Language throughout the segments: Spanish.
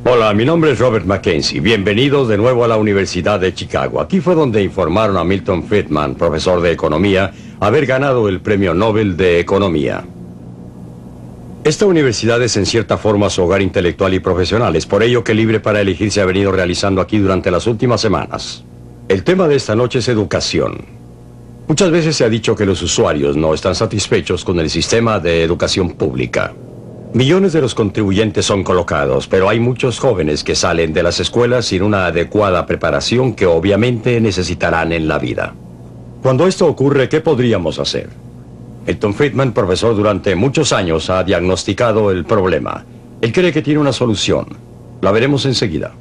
Hola, mi nombre es Robert Mackenzie. Bienvenidos de nuevo a la Universidad de Chicago. Aquí fue donde informaron a Milton Friedman, profesor de economía, haber ganado el Premio Nobel de Economía. Esta universidad es en cierta forma su hogar intelectual y profesional. Es por ello que Libre para Elegir se ha venido realizando aquí durante las últimas semanas. El tema de esta noche es educación. Muchas veces se ha dicho que los usuarios no están satisfechos con el sistema de educación pública. Millones de los contribuyentes son colocados, pero hay muchos jóvenes que salen de las escuelas sin una adecuada preparación que obviamente necesitarán en la vida. Cuando esto ocurre, ¿qué podríamos hacer? Milton Friedman, profesor durante muchos años, ha diagnosticado el problema. Él cree que tiene una solución. La veremos enseguida.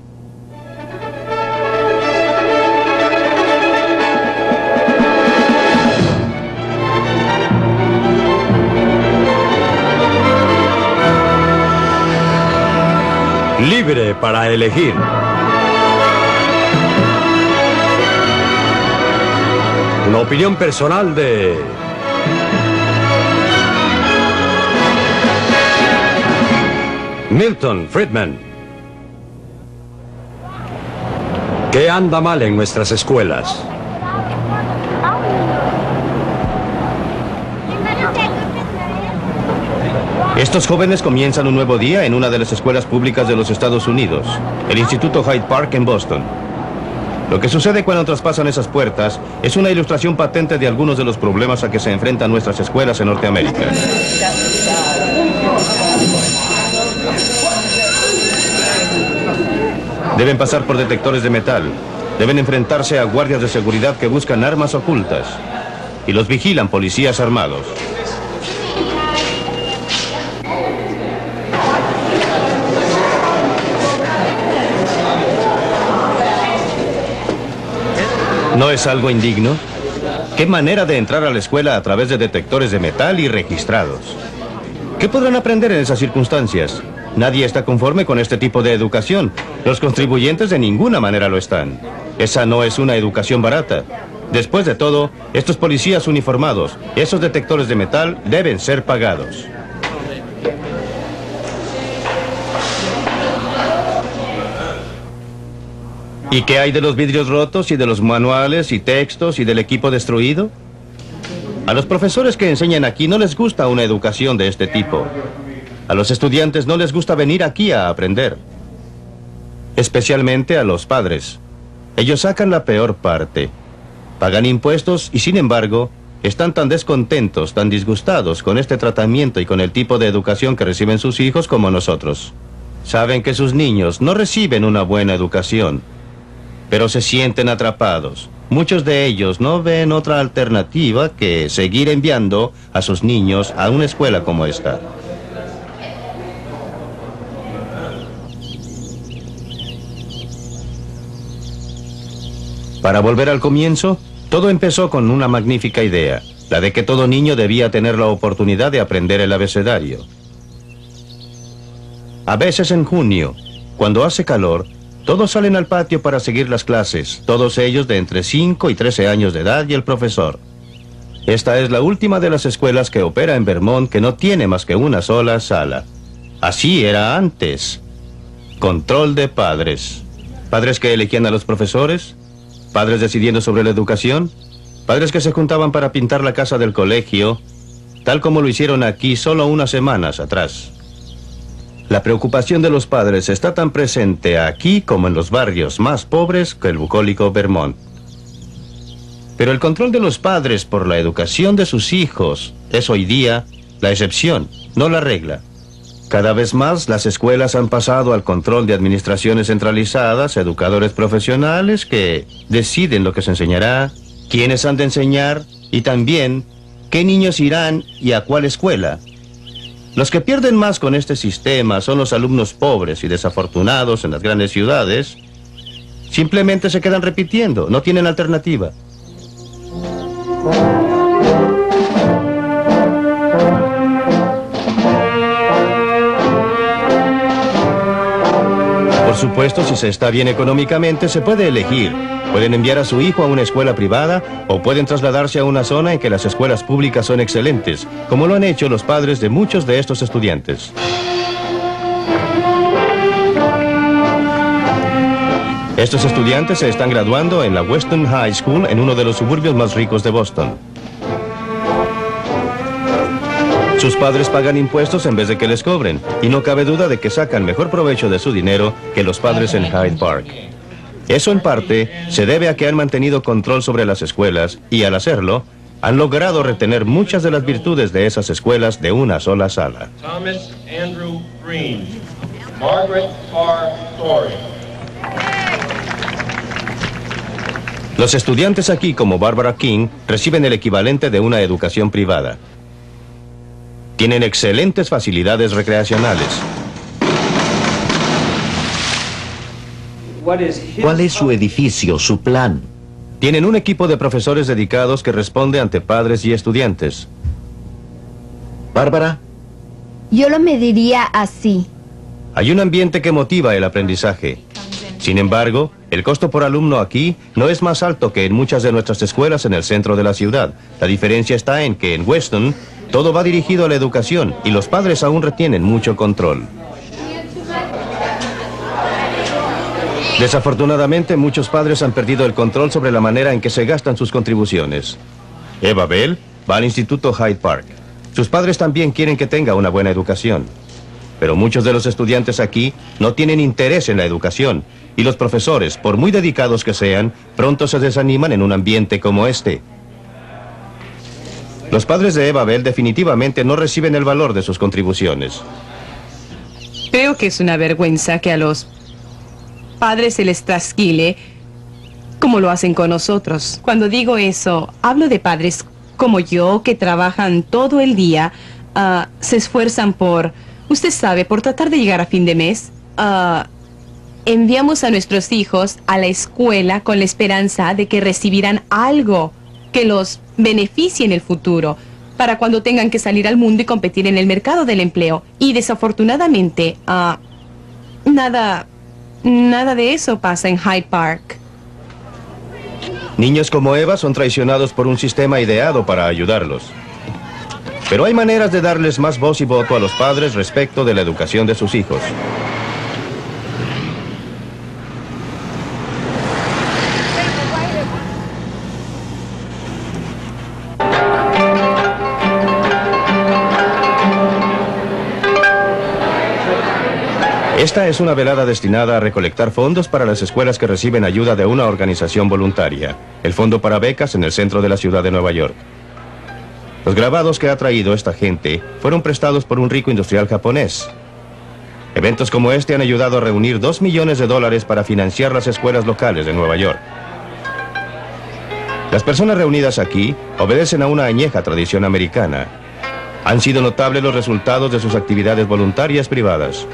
Libre para elegir. Una opinión personal de Milton Friedman. ¿Qué anda mal en nuestras escuelas? Estos jóvenes comienzan un nuevo día en una de las escuelas públicas de los Estados Unidos, el Instituto Hyde Park en Boston. Lo que sucede cuando traspasan esas puertas es una ilustración patente de algunos de los problemas a que se enfrentan nuestras escuelas en Norteamérica. Deben pasar por detectores de metal, deben enfrentarse a guardias de seguridad que buscan armas ocultas y los vigilan policías armados. ¿No es algo indigno? ¿Qué manera de entrar a la escuela a través de detectores de metal y registrados? ¿Qué podrán aprender en esas circunstancias? Nadie está conforme con este tipo de educación. Los contribuyentes de ninguna manera lo están. Esa no es una educación barata. Después de todo, estos policías uniformados, esos detectores de metal deben ser pagados. ¿Y qué hay de los vidrios rotos y de los manuales y textos y del equipo destruido? A los profesores que enseñan aquí no les gusta una educación de este tipo. A los estudiantes no les gusta venir aquí a aprender. Especialmente a los padres. Ellos sacan la peor parte. Pagan impuestos y, sin embargo, están tan descontentos, tan disgustados con este tratamiento y con el tipo de educación que reciben sus hijos como nosotros. Saben que sus niños no reciben una buena educación, pero se sienten atrapados. Muchos de ellos no ven otra alternativa que seguir enviando a sus niños a una escuela como esta. Para volver al comienzo, todo empezó con una magnífica idea, la de que todo niño debía tener la oportunidad de aprender el abecedario. A veces en junio, cuando hace calor, todos salen al patio para seguir las clases, todos ellos de entre 5 y 13 años de edad y el profesor. Esta es la última de las escuelas que opera en Vermont que no tiene más que una sola sala. Así era antes. Control de padres. Padres que elegían a los profesores, padres decidiendo sobre la educación, padres que se juntaban para pintar la casa del colegio, tal como lo hicieron aquí solo unas semanas atrás. La preocupación de los padres está tan presente aquí como en los barrios más pobres que el bucólico Vermont. Pero el control de los padres por la educación de sus hijos es hoy día la excepción, no la regla. Cada vez más las escuelas han pasado al control de administraciones centralizadas, educadores profesionales que deciden lo que se enseñará, quiénes han de enseñar y también qué niños irán y a cuál escuela. Los que pierden más con este sistema son los alumnos pobres y desafortunados en las grandes ciudades. Simplemente se quedan repitiendo, no tienen alternativa. Por supuesto, si se está bien económicamente, se puede elegir. Pueden enviar a su hijo a una escuela privada o pueden trasladarse a una zona en que las escuelas públicas son excelentes, como lo han hecho los padres de muchos de estos estudiantes. Estos estudiantes se están graduando en la Weston High School en uno de los suburbios más ricos de Boston. Sus padres pagan impuestos en vez de que les cobren, y no cabe duda de que sacan mejor provecho de su dinero que los padres en Hyde Park. Eso en parte se debe a que han mantenido control sobre las escuelas y al hacerlo, han logrado retener muchas de las virtudes de esas escuelas de una sola sala. Thomas Andrew Green, Margaret R. Story. Los estudiantes aquí, como Barbara King, reciben el equivalente de una educación privada. Tienen excelentes facilidades recreacionales. ¿Cuál es su edificio, su plan? Tienen un equipo de profesores dedicados que responde ante padres y estudiantes. Bárbara, Yo lo mediría así. Hay un ambiente que motiva el aprendizaje. Sin embargo, el costo por alumno aquí no es más alto que en muchas de nuestras escuelas en el centro de la ciudad. La diferencia está en que en Weston todo va dirigido a la educación y los padres aún retienen mucho control. Desafortunadamente, muchos padres han perdido el control sobre la manera en que se gastan sus contribuciones. Eva Bell va al Instituto Hyde Park. Sus padres también quieren que tenga una buena educación. Pero muchos de los estudiantes aquí no tienen interés en la educación y los profesores, por muy dedicados que sean, pronto se desaniman en un ambiente como este. Los padres de Eva Bell definitivamente no reciben el valor de sus contribuciones. Creo que es una vergüenza que a los padres se les trasquile como lo hacen con nosotros. Cuando digo eso, hablo de padres como yo que trabajan todo el día, se esfuerzan por, usted sabe, por tratar de llegar a fin de mes. Enviamos a nuestros hijos a la escuela con la esperanza de que recibirán algo que los beneficie en el futuro, para cuando tengan que salir al mundo y competir en el mercado del empleo. Y desafortunadamente, nada de eso pasa en Hyde Park. Niños como Eva son traicionados por un sistema ideado para ayudarlos. Pero hay maneras de darles más voz y voto a los padres respecto de la educación de sus hijos. Esta es una velada destinada a recolectar fondos para las escuelas que reciben ayuda de una organización voluntaria, el Fondo para Becas en el centro de la ciudad de Nueva York. Los grabados que ha traído esta gente fueron prestados por un rico industrial japonés. Eventos como este han ayudado a reunir $2 millones para financiar las escuelas locales de Nueva York. Las personas reunidas aquí obedecen a una añeja tradición americana. Han sido notables los resultados de sus actividades voluntarias privadas.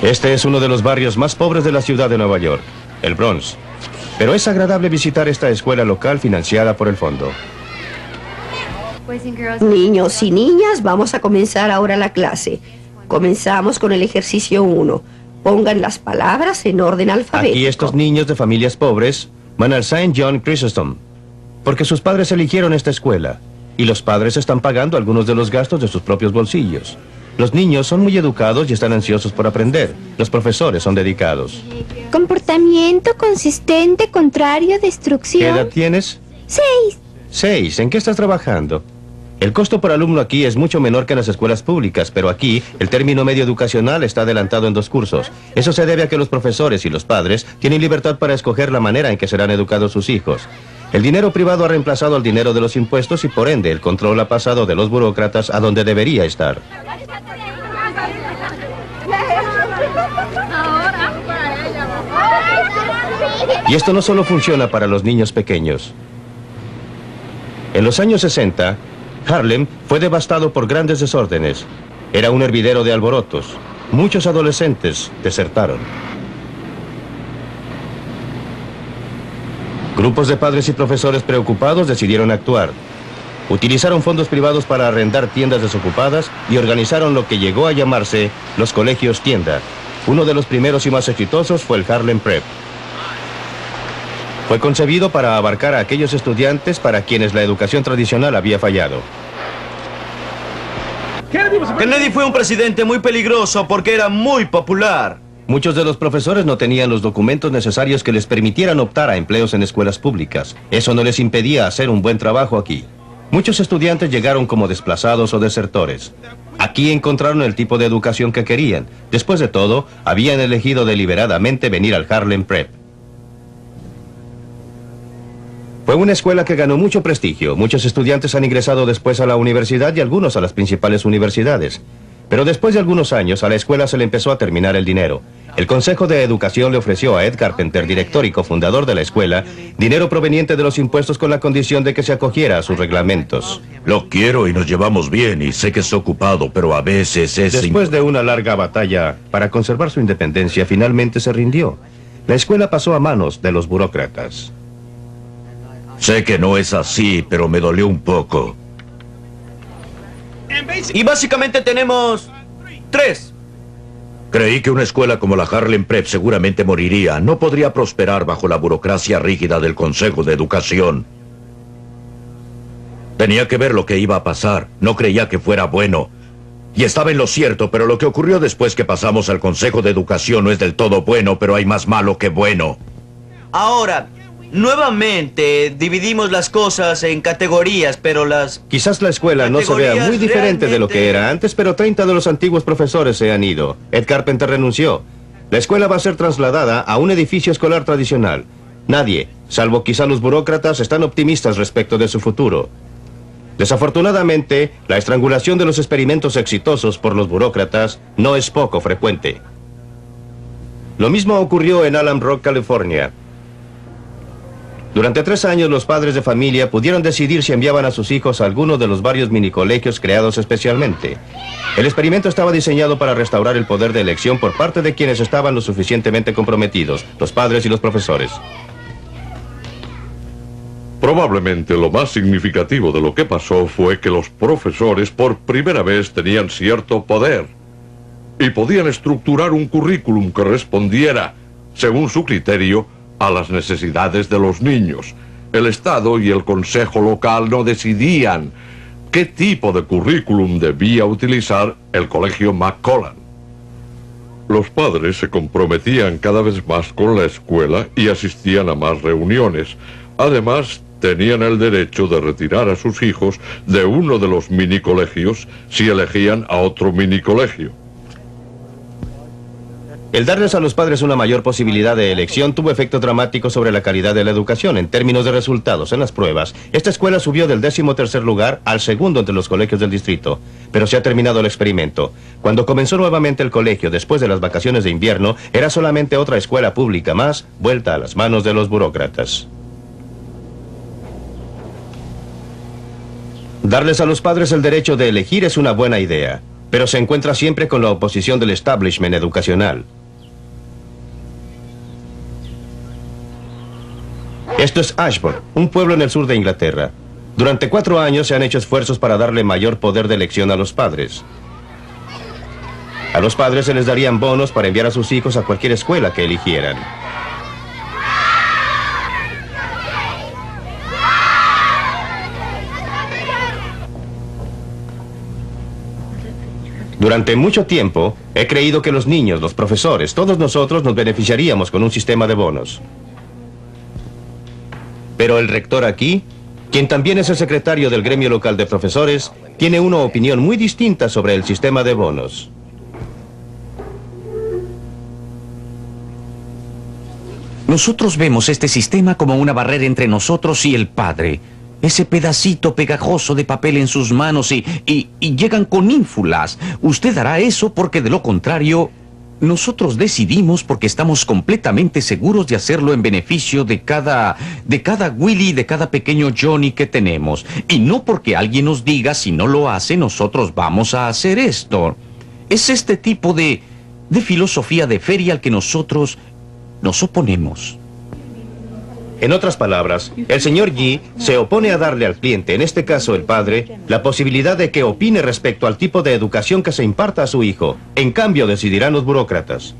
Este es uno de los barrios más pobres de la ciudad de Nueva York, el Bronx. Pero es agradable visitar esta escuela local financiada por el fondo. Niños y niñas, vamos a comenzar ahora la clase. Comenzamos con el ejercicio 1. Pongan las palabras en orden alfabético. Aquí estos niños de familias pobres van al St. John Chrysostom, porque sus padres eligieron esta escuela, y los padres están pagando algunos de los gastos de sus propios bolsillos. Los niños son muy educados y están ansiosos por aprender. Los profesores son dedicados. Comportamiento consistente, contrario, destrucción. ¿Qué edad tienes? 6. 6. ¿En qué estás trabajando? El costo por alumno aquí es mucho menor que en las escuelas públicas, pero aquí el término medio educacional está adelantado en 2 cursos. Eso se debe a que los profesores y los padres tienen libertad para escoger la manera en que serán educados sus hijos. El dinero privado ha reemplazado al dinero de los impuestos y por ende el control ha pasado de los burócratas a donde debería estar. Y esto no solo funciona para los niños pequeños. En los años 60, Harlem fue devastado por grandes desórdenes. Era un hervidero de alborotos. Muchos adolescentes desertaron. Grupos de padres y profesores preocupados decidieron actuar. Utilizaron fondos privados para arrendar tiendas desocupadas y organizaron lo que llegó a llamarse los colegios tienda. Uno de los primeros y más exitosos fue el Harlem Prep. Fue concebido para abarcar a aquellos estudiantes para quienes la educación tradicional había fallado. Kennedy fue un presidente muy peligroso porque era muy popular. Muchos de los profesores no tenían los documentos necesarios que les permitieran optar a empleos en escuelas públicas. Eso no les impedía hacer un buen trabajo aquí. Muchos estudiantes llegaron como desplazados o desertores. Aquí encontraron el tipo de educación que querían. Después de todo, habían elegido deliberadamente venir al Harlem Prep. Fue una escuela que ganó mucho prestigio. Muchos estudiantes han ingresado después a la universidad y algunos a las principales universidades. Pero después de algunos años, a la escuela se le empezó a terminar el dinero. El Consejo de Educación le ofreció a Ed Carpenter, director y cofundador de la escuela, dinero proveniente de los impuestos con la condición de que se acogiera a sus reglamentos. Lo quiero y nos llevamos bien y sé que es ocupado, pero a veces es... Después de una larga batalla para conservar su independencia, finalmente se rindió. La escuela pasó a manos de los burócratas. Sé que no es así, pero me dolió un poco. Y básicamente tenemos 3. Creí que una escuela como la Harlem Prep seguramente moriría. No podría prosperar bajo la burocracia rígida del Consejo de Educación. Tenía que ver lo que iba a pasar. No creía que fuera bueno. Y estaba en lo cierto, pero lo que ocurrió después que pasamos al Consejo de Educación no es del todo bueno, pero hay más malo que bueno. Ahora, nuevamente dividimos las cosas en categorías, pero las... Quizás la escuela no se vea muy diferente de lo que era antes, pero 30 de los antiguos profesores se han ido. Ed Carpenter renunció. La escuela va a ser trasladada a un edificio escolar tradicional. Nadie, salvo quizá los burócratas, están optimistas respecto de su futuro. Desafortunadamente, la estrangulación de los experimentos exitosos por los burócratas no es poco frecuente. Lo mismo ocurrió en Alum Rock, California. Durante 3 años, los padres de familia pudieron decidir si enviaban a sus hijos a alguno de los varios minicolegios creados especialmente. El experimento estaba diseñado para restaurar el poder de elección por parte de quienes estaban lo suficientemente comprometidos, los padres y los profesores. Probablemente lo más significativo de lo que pasó fue que los profesores por primera vez tenían cierto poder y podían estructurar un currículum que respondiera, según su criterio, a las necesidades de los niños. El Estado y el Consejo local no decidían qué tipo de currículum debía utilizar el Colegio McCullough. Los padres se comprometían cada vez más con la escuela y asistían a más reuniones. Además, tenían el derecho de retirar a sus hijos de uno de los minicolegios si elegían a otro minicolegio. El darles a los padres una mayor posibilidad de elección tuvo efecto dramático sobre la calidad de la educación. En términos de resultados en las pruebas, esta escuela subió del 13º lugar al segundo entre los colegios del distrito. Pero se ha terminado el experimento. Cuando comenzó nuevamente el colegio después de las vacaciones de invierno, era solamente otra escuela pública más, vuelta a las manos de los burócratas. Darles a los padres el derecho de elegir es una buena idea, pero se encuentra siempre con la oposición del establishment educacional. Esto es Ashbourne, un pueblo en el sur de Inglaterra. Durante 4 años se han hecho esfuerzos para darle mayor poder de elección a los padres. A los padres se les darían bonos para enviar a sus hijos a cualquier escuela que eligieran. Durante mucho tiempo, he creído que los niños, los profesores, todos nosotros nos beneficiaríamos con un sistema de bonos. Pero el rector aquí, quien también es el secretario del gremio local de profesores, tiene una opinión muy distinta sobre el sistema de bonos. Nosotros vemos este sistema como una barrera entre nosotros y el padre. Ese pedacito pegajoso de papel en sus manos y llegan con ínfulas. Usted hará eso porque de lo contrario, nosotros decidimos porque estamos completamente seguros de hacerlo en beneficio de cada Willy, de cada pequeño Johnny que tenemos. Y no porque alguien nos diga si no lo hace, nosotros vamos a hacer esto. Es este tipo de filosofía de feria al que nosotros nos oponemos. En otras palabras, el señor Yi se opone a darle al cliente, en este caso el padre, la posibilidad de que opine respecto al tipo de educación que se imparta a su hijo. En cambio, decidirán los burócratas.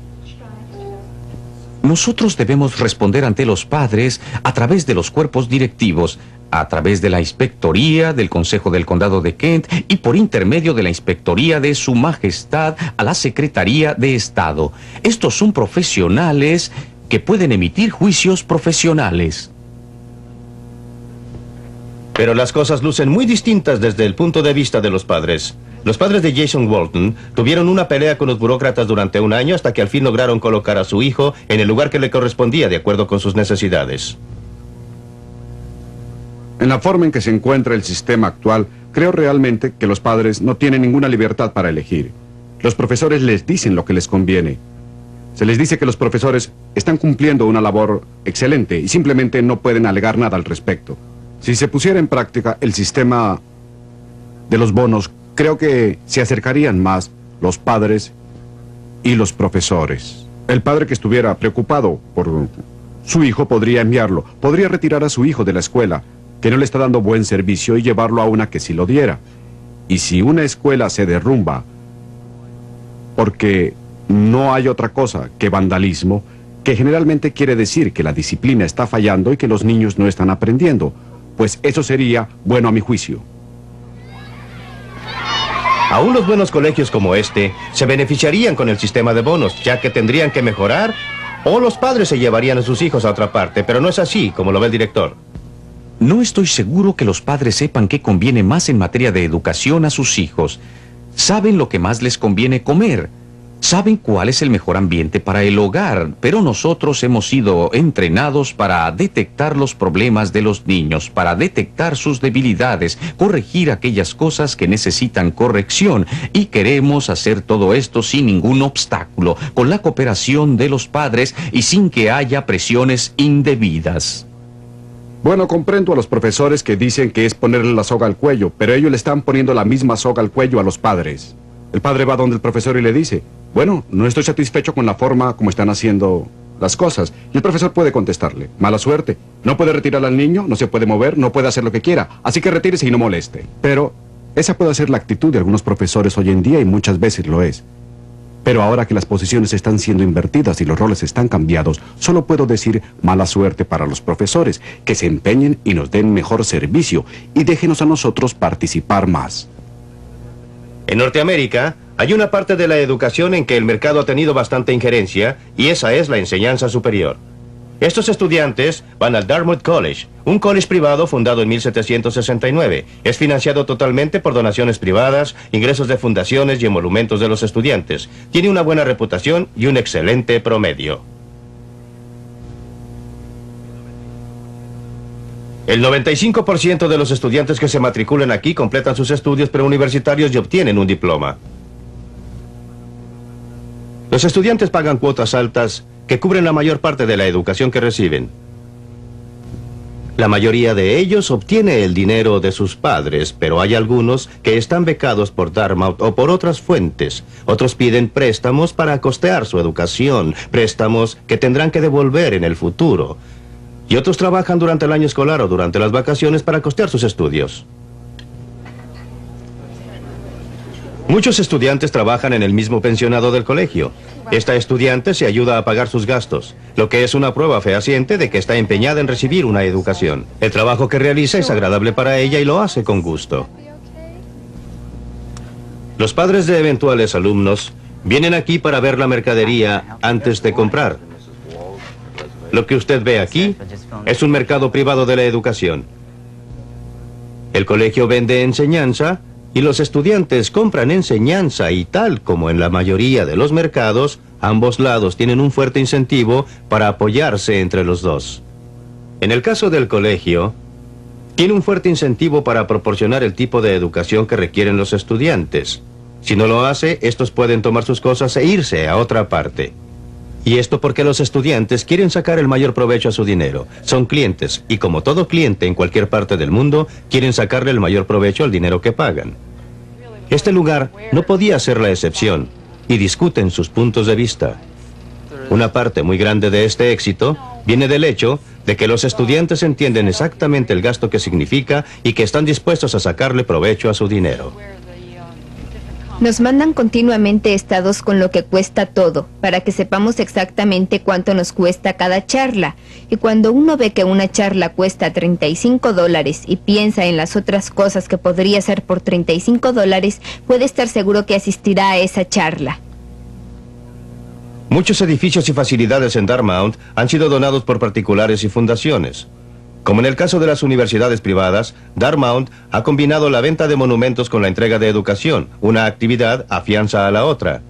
Nosotros debemos responder ante los padres a través de los cuerpos directivos. a través de la Inspectoría del Consejo del Condado de Kent y por intermedio de la Inspectoría de Su Majestad a la Secretaría de Estado. Estos son profesionales que pueden emitir juicios profesionales. Pero las cosas lucen muy distintas desde el punto de vista de los padres. Los padres de Jason Walton tuvieron una pelea con los burócratas durante un año hasta que al fin lograron colocar a su hijo en el lugar que le correspondía de acuerdo con sus necesidades. En la forma en que se encuentra el sistema actual, creo realmente que los padres no tienen ninguna libertad para elegir. Los profesores les dicen lo que les conviene. Se les dice que los profesores están cumpliendo una labor excelente y simplemente no pueden alegar nada al respecto. Si se pusiera en práctica el sistema de los bonos, creo que se acercarían más los padres y los profesores. El padre que estuviera preocupado por su hijo podría enviarlo, podría retirar a su hijo de la escuela, que no le está dando buen servicio, y llevarlo a una que sí lo diera. Y si una escuela se derrumba porque no hay otra cosa que vandalismo, que generalmente quiere decir que la disciplina está fallando y que los niños no están aprendiendo, pues eso sería bueno a mi juicio. Aún los buenos colegios como este se beneficiarían con el sistema de bonos, ya que tendrían que mejorar, o los padres se llevarían a sus hijos a otra parte, pero no es así como lo ve el director. No estoy seguro que los padres sepan qué conviene más en materia de educación a sus hijos. Saben lo que más les conviene comer. Saben cuál es el mejor ambiente para el hogar, pero nosotros hemos sido entrenados para detectar los problemas de los niños, para detectar sus debilidades, corregir aquellas cosas que necesitan corrección, y queremos hacer todo esto sin ningún obstáculo, con la cooperación de los padres y sin que haya presiones indebidas. Bueno, comprendo a los profesores que dicen que es ponerle la soga al cuello, pero ellos le están poniendo la misma soga al cuello a los padres. El padre va donde el profesor y le dice: bueno, no estoy satisfecho con la forma como están haciendo las cosas. Y el profesor puede contestarle: mala suerte, no puede retirar al niño, no se puede mover, no puede hacer lo que quiera, así que retírese y no moleste. Pero esa puede ser la actitud de algunos profesores hoy en día, y muchas veces lo es. Pero ahora que las posiciones están siendo invertidas y los roles están cambiados, solo puedo decir mala suerte para los profesores, que se empeñen y nos den mejor servicio, y déjenos a nosotros participar más. En Norteamérica, hay una parte de la educación en que el mercado ha tenido bastante injerencia, y esa es la enseñanza superior. Estos estudiantes van al Dartmouth College, un college privado fundado en 1769. Es financiado totalmente por donaciones privadas, ingresos de fundaciones y emolumentos de los estudiantes. Tiene una buena reputación y un excelente promedio. El 95% de los estudiantes que se matriculan aquí completan sus estudios preuniversitarios y obtienen un diploma. Los estudiantes pagan cuotas altas que cubren la mayor parte de la educación que reciben. La mayoría de ellos obtiene el dinero de sus padres, pero hay algunos que están becados por Dartmouth o por otras fuentes. Otros piden préstamos para costear su educación, préstamos que tendrán que devolver en el futuro. Y otros trabajan durante el año escolar o durante las vacaciones para costear sus estudios. Muchos estudiantes trabajan en el mismo pensionado del colegio. Esta estudiante se ayuda a pagar sus gastos, lo que es una prueba fehaciente de que está empeñada en recibir una educación. El trabajo que realiza es agradable para ella y lo hace con gusto. Los padres de eventuales alumnos vienen aquí para ver la mercadería antes de comprar. Lo que usted ve aquí es un mercado privado de la educación. El colegio vende enseñanza y los estudiantes compran enseñanza, y tal como en la mayoría de los mercados, ambos lados tienen un fuerte incentivo para apoyarse entre los dos. En el caso del colegio, tiene un fuerte incentivo para proporcionar el tipo de educación que requieren los estudiantes. Si no lo hace, estos pueden tomar sus cosas e irse a otra parte. Y esto porque los estudiantes quieren sacar el mayor provecho a su dinero. Son clientes, y como todo cliente en cualquier parte del mundo, quieren sacarle el mayor provecho al dinero que pagan. Este lugar no podía ser la excepción, y discuten sus puntos de vista. Una parte muy grande de este éxito viene del hecho de que los estudiantes entienden exactamente el gasto que significa y que están dispuestos a sacarle provecho a su dinero. Nos mandan continuamente estados con lo que cuesta todo, para que sepamos exactamente cuánto nos cuesta cada charla. Y cuando uno ve que una charla cuesta $35 y piensa en las otras cosas que podría hacer por $35, puede estar seguro que asistirá a esa charla. Muchos edificios y facilidades en Dartmouth han sido donados por particulares y fundaciones. Como en el caso de las universidades privadas, Dartmouth ha combinado la venta de monumentos con la entrega de educación. Una actividad afianza a la otra.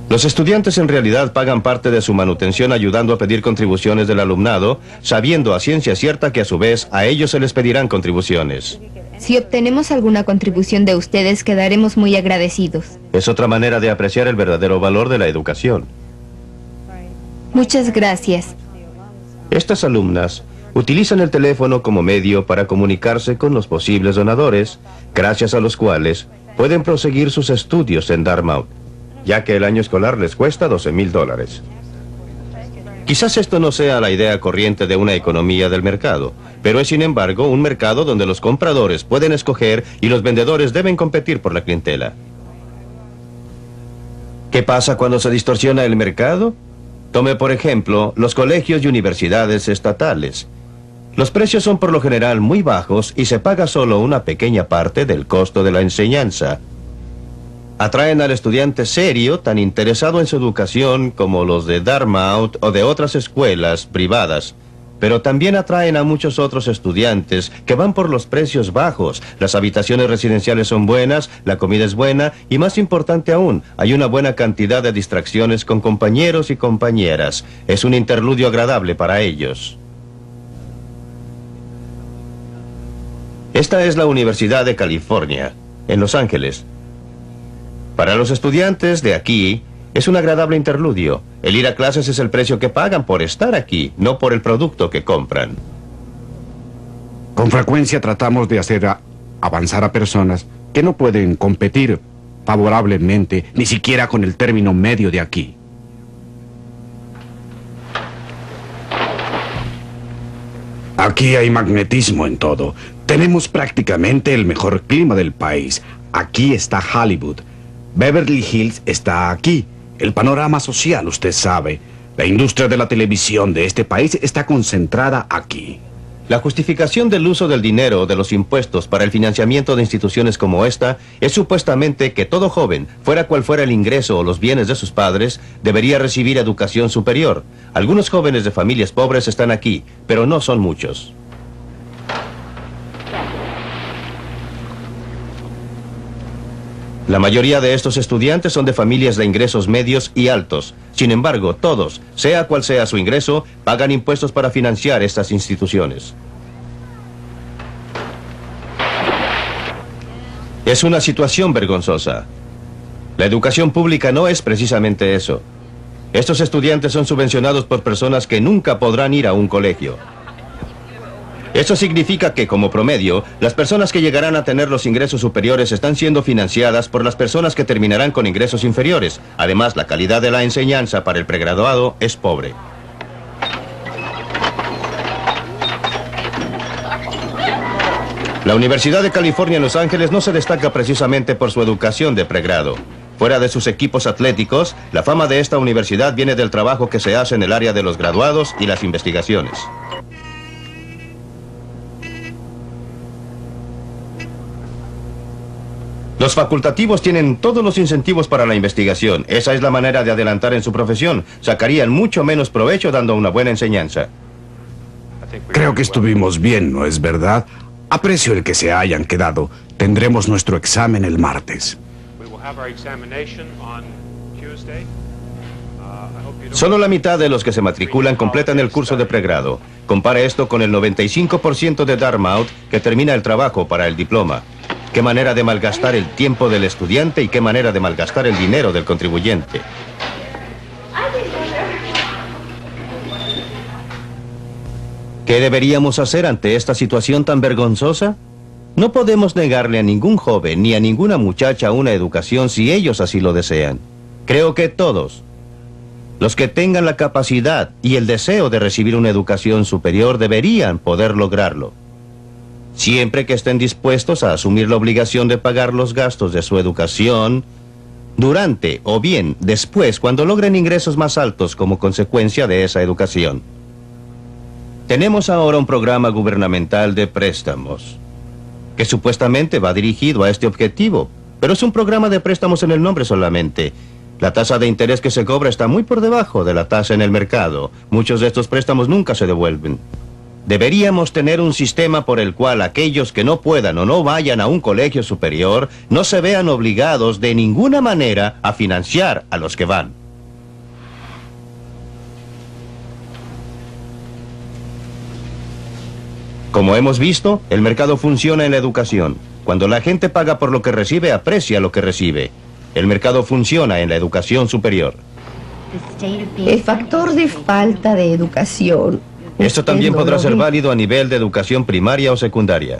Los estudiantes en realidad pagan parte de su manutención ayudando a pedir contribuciones del alumnado, sabiendo a ciencia cierta que a su vez a ellos se les pedirán contribuciones. Si obtenemos alguna contribución de ustedes, quedaremos muy agradecidos. Es otra manera de apreciar el verdadero valor de la educación. Muchas gracias. Estas alumnas utilizan el teléfono como medio para comunicarse con los posibles donadores, gracias a los cuales pueden proseguir sus estudios en Dartmouth, ya que el año escolar les cuesta $12,000. Quizás esto no sea la idea corriente de una economía del mercado, pero es sin embargo un mercado donde los compradores pueden escoger y los vendedores deben competir por la clientela. ¿Qué pasa cuando se distorsiona el mercado? Tome por ejemplo los colegios y universidades estatales. Los precios son por lo general muy bajos y se paga solo una pequeña parte del costo de la enseñanza. Atraen al estudiante serio, tan interesado en su educación como los de Dartmouth o de otras escuelas privadas. Pero también atraen a muchos otros estudiantes que van por los precios bajos. Las habitaciones residenciales son buenas, la comida es buena y más importante aún, hay una buena cantidad de distracciones con compañeros y compañeras. Es un interludio agradable para ellos. Esta es la Universidad de California, en Los Ángeles. Para los estudiantes de aquí, es un agradable interludio. El ir a clases es el precio que pagan por estar aquí, no por el producto que compran. Con frecuencia tratamos de hacer avanzar a personas que no pueden competir favorablemente, ni siquiera con el término medio de aquí. Aquí hay magnetismo en todo. Tenemos prácticamente el mejor clima del país. Aquí está Hollywood. Beverly Hills está aquí. El panorama social, usted sabe. La industria de la televisión de este país está concentrada aquí. La justificación del uso del dinero o de los impuestos para el financiamiento de instituciones como esta es supuestamente que todo joven, fuera cual fuera el ingreso o los bienes de sus padres, debería recibir educación superior. Algunos jóvenes de familias pobres están aquí, pero no son muchos. La mayoría de estos estudiantes son de familias de ingresos medios y altos. Sin embargo, todos, sea cual sea su ingreso, pagan impuestos para financiar estas instituciones. Es una situación vergonzosa. La educación pública no es precisamente eso. Estos estudiantes son subvencionados por personas que nunca podrán ir a un colegio. Eso significa que, como promedio, las personas que llegarán a tener los ingresos superiores están siendo financiadas por las personas que terminarán con ingresos inferiores. Además, la calidad de la enseñanza para el pregraduado es pobre. La Universidad de California en Los Ángeles no se destaca precisamente por su educación de pregrado. Fuera de sus equipos atléticos, la fama de esta universidad viene del trabajo que se hace en el área de los graduados y las investigaciones. Los facultativos tienen todos los incentivos para la investigación. Esa es la manera de adelantar en su profesión. Sacarían mucho menos provecho dando una buena enseñanza. Creo que estuvimos bien, ¿no es verdad? Aprecio el que se hayan quedado. Tendremos nuestro examen el martes. Solo la mitad de los que se matriculan completan el curso de pregrado. Compare esto con el 95% de Dartmouth que termina el trabajo para el diploma. Qué manera de malgastar el tiempo del estudiante y qué manera de malgastar el dinero del contribuyente. ¿Qué deberíamos hacer ante esta situación tan vergonzosa? No podemos negarle a ningún joven ni a ninguna muchacha una educación si ellos así lo desean. Creo que todos, los que tengan la capacidad y el deseo de recibir una educación superior deberían poder lograrlo. siempre que estén dispuestos a asumir la obligación de pagar los gastos de su educación durante o bien después cuando logren ingresos más altos como consecuencia de esa educación. Tenemos ahora un programa gubernamental de préstamos que supuestamente va dirigido a este objetivo, pero es un programa de préstamos en el nombre solamente. La tasa de interés que se cobra está muy por debajo de la tasa en el mercado. Muchos de estos préstamos nunca se devuelven. Deberíamos tener un sistema por el cual aquellos que no puedan o no vayan a un colegio superior no se vean obligados de ninguna manera a financiar a los que van. Como hemos visto, el mercado funciona en la educación. Cuando la gente paga por lo que recibe, aprecia lo que recibe. El mercado funciona en la educación superior. El factor de falta de educación. Esto también podrá ser válido a nivel de educación primaria o secundaria.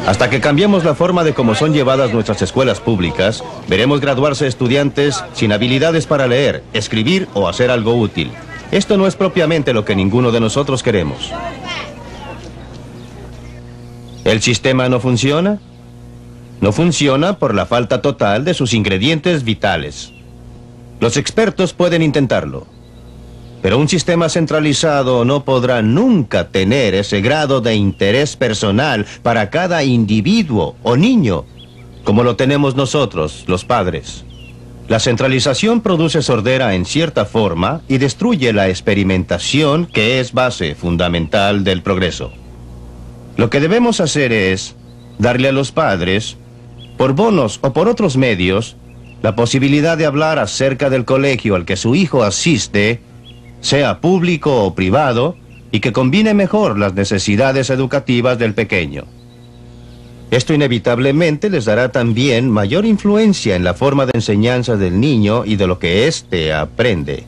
Hasta que cambiemos la forma de cómo son llevadas nuestras escuelas públicas, veremos graduarse estudiantes sin habilidades para leer, escribir o hacer algo útil. Esto no es propiamente lo que ninguno de nosotros queremos. ¿El sistema no funciona? No funciona por la falta total de sus ingredientes vitales. Los expertos pueden intentarlo, pero un sistema centralizado no podrá nunca tener ese grado de interés personal para cada individuo o niño, como lo tenemos nosotros, los padres. La centralización produce sordera en cierta forma y destruye la experimentación, que es base fundamental del progreso. Lo que debemos hacer es darle a los padres, por bonos o por otros medios, la posibilidad de hablar acerca del colegio al que su hijo asiste, sea público o privado, y que combine mejor las necesidades educativas del pequeño. Esto inevitablemente les dará también mayor influencia en la forma de enseñanza del niño y de lo que éste aprende.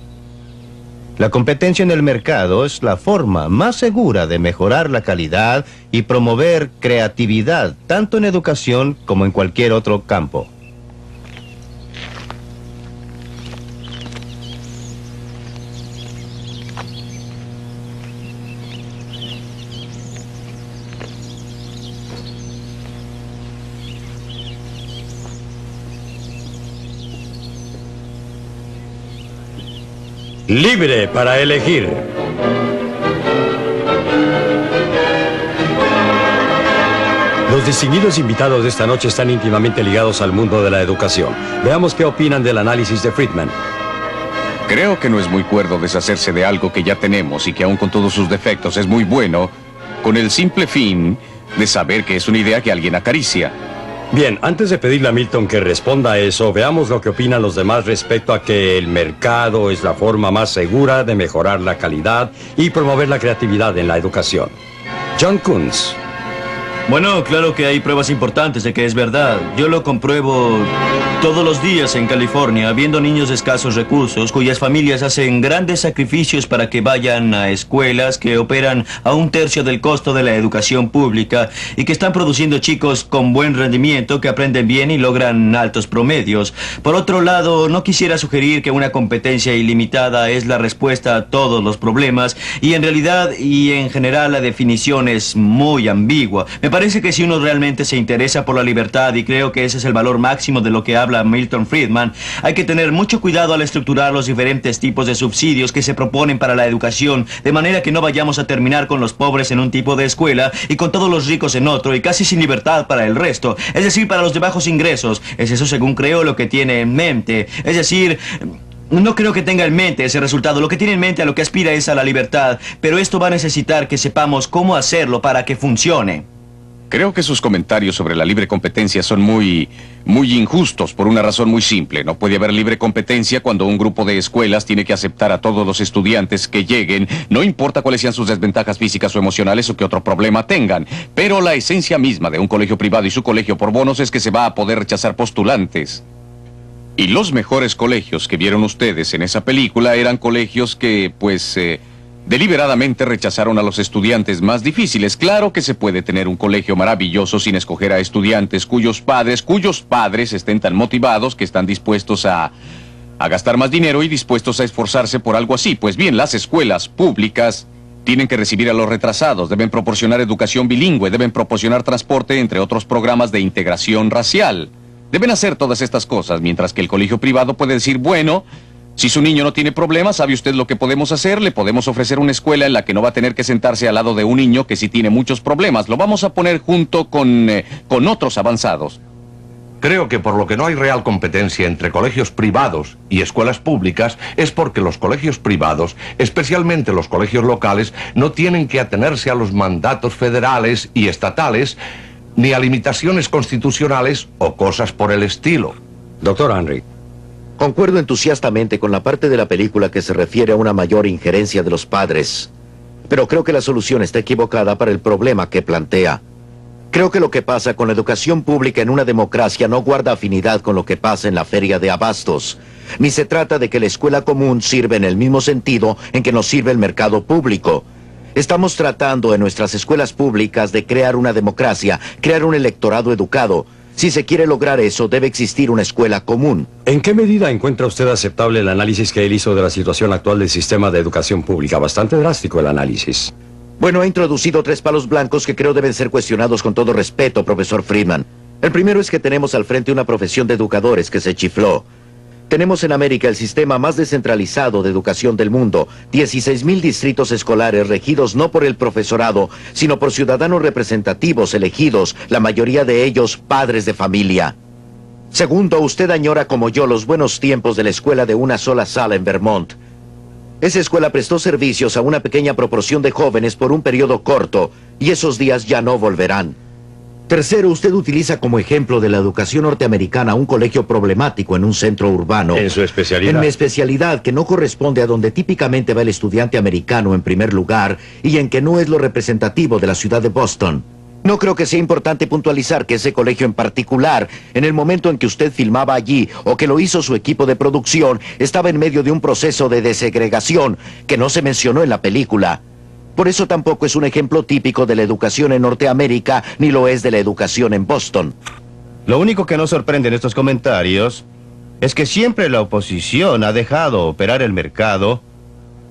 La competencia en el mercado es la forma más segura de mejorar la calidad y promover creatividad, tanto en educación como en cualquier otro campo. Libre para elegir. Los distinguidos invitados de esta noche están íntimamente ligados al mundo de la educación. Veamos qué opinan del análisis de Friedman. Creo que no es muy cuerdo deshacerse de algo que ya tenemos y que aún con todos sus defectos es muy bueno, con el simple fin de saber que es una idea que alguien acaricia. Bien, antes de pedirle a Milton que responda a eso, veamos lo que opinan los demás respecto a que el mercado es la forma más segura de mejorar la calidad y promover la creatividad en la educación. John Kunz. Bueno, claro que hay pruebas importantes de que es verdad. Yo lo compruebo todos los días en California, viendo niños de escasos recursos, cuyas familias hacen grandes sacrificios para que vayan a escuelas que operan a 1/3 del costo de la educación pública y que están produciendo chicos con buen rendimiento, que aprenden bien y logran altos promedios. Por otro lado, no quisiera sugerir que una competencia ilimitada es la respuesta a todos los problemas, y en realidad y en general la definición es muy ambigua. Me parece que si uno realmente se interesa por la libertad, y creo que ese es el valor máximo de lo que habla Milton Friedman, hay que tener mucho cuidado al estructurar los diferentes tipos de subsidios que se proponen para la educación, de manera que no vayamos a terminar con los pobres en un tipo de escuela y con todos los ricos en otro, y casi sin libertad para el resto, es decir, para los de bajos ingresos. Es eso, según creo, lo que tiene en mente. Es decir, no creo que tenga en mente ese resultado. Lo que tiene en mente, a lo que aspira, es a la libertad, pero esto va a necesitar que sepamos cómo hacerlo para que funcione. Creo que sus comentarios sobre la libre competencia son muy injustos por una razón muy simple. No puede haber libre competencia cuando un grupo de escuelas tiene que aceptar a todos los estudiantes que lleguen, no importa cuáles sean sus desventajas físicas o emocionales o qué otro problema tengan. Pero la esencia misma de un colegio privado y su colegio por bonos es que se va a poder rechazar postulantes. Y los mejores colegios que vieron ustedes en esa película eran colegios que, deliberadamente rechazaron a los estudiantes más difíciles. Claro que se puede tener un colegio maravilloso sin escoger a estudiantes cuyos padres estén tan motivados que están dispuestos a a gastar más dinero y dispuestos a esforzarse por algo así. Pues bien, las escuelas públicas tienen que recibir a los retrasados, deben proporcionar educación bilingüe, deben proporcionar transporte, entre otros programas de integración racial. Deben hacer todas estas cosas, mientras que el colegio privado puede decir, bueno, si su niño no tiene problemas, ¿sabe usted lo que podemos hacer? Le podemos ofrecer una escuela en la que no va a tener que sentarse al lado de un niño que sí tiene muchos problemas. Lo vamos a poner junto con otros avanzados. Creo que por lo que no hay real competencia entre colegios privados y escuelas públicas es porque los colegios privados, especialmente los colegios locales, no tienen que atenerse a los mandatos federales y estatales, ni a limitaciones constitucionales o cosas por el estilo. Doctor Henry. Concuerdo entusiastamente con la parte de la película que se refiere a una mayor injerencia de los padres. Pero creo que la solución está equivocada para el problema que plantea. Creo que lo que pasa con la educación pública en una democracia no guarda afinidad con lo que pasa en la feria de abastos. Ni se trata de que la escuela común sirve en el mismo sentido en que nos sirve el mercado público. Estamos tratando en nuestras escuelas públicas de crear una democracia, crear un electorado educado. Si se quiere lograr eso, debe existir una escuela común. ¿En qué medida encuentra usted aceptable el análisis que él hizo de la situación actual del sistema de educación pública? Bastante drástico el análisis. Bueno, ha introducido 3 palos blancos que creo deben ser cuestionados con todo respeto, profesor Friedman. El primero es que tenemos al frente una profesión de educadores que se chifló. Tenemos en América el sistema más descentralizado de educación del mundo, 16,000 distritos escolares regidos no por el profesorado, sino por ciudadanos representativos elegidos, la mayoría de ellos padres de familia. Segundo, usted añora como yo los buenos tiempos de la escuela de una sola sala en Vermont. Esa escuela prestó servicios a una pequeña proporción de jóvenes por un periodo corto, y esos días ya no volverán. Tercero, usted utiliza como ejemplo de la educación norteamericana un colegio problemático en un centro urbano. En su especialidad. En mi especialidad, que no corresponde a donde típicamente va el estudiante americano en primer lugar, y en que no es lo representativo de la ciudad de Boston. No creo que sea importante puntualizar que ese colegio en particular, en el momento en que usted filmaba allí, o que lo hizo su equipo de producción, estaba en medio de un proceso de desegregación que no se mencionó en la película. Por eso tampoco es un ejemplo típico de la educación en Norteamérica, ni lo es de la educación en Boston. Lo único que nos sorprende en estos comentarios es que siempre la oposición ha dejado operar el mercado.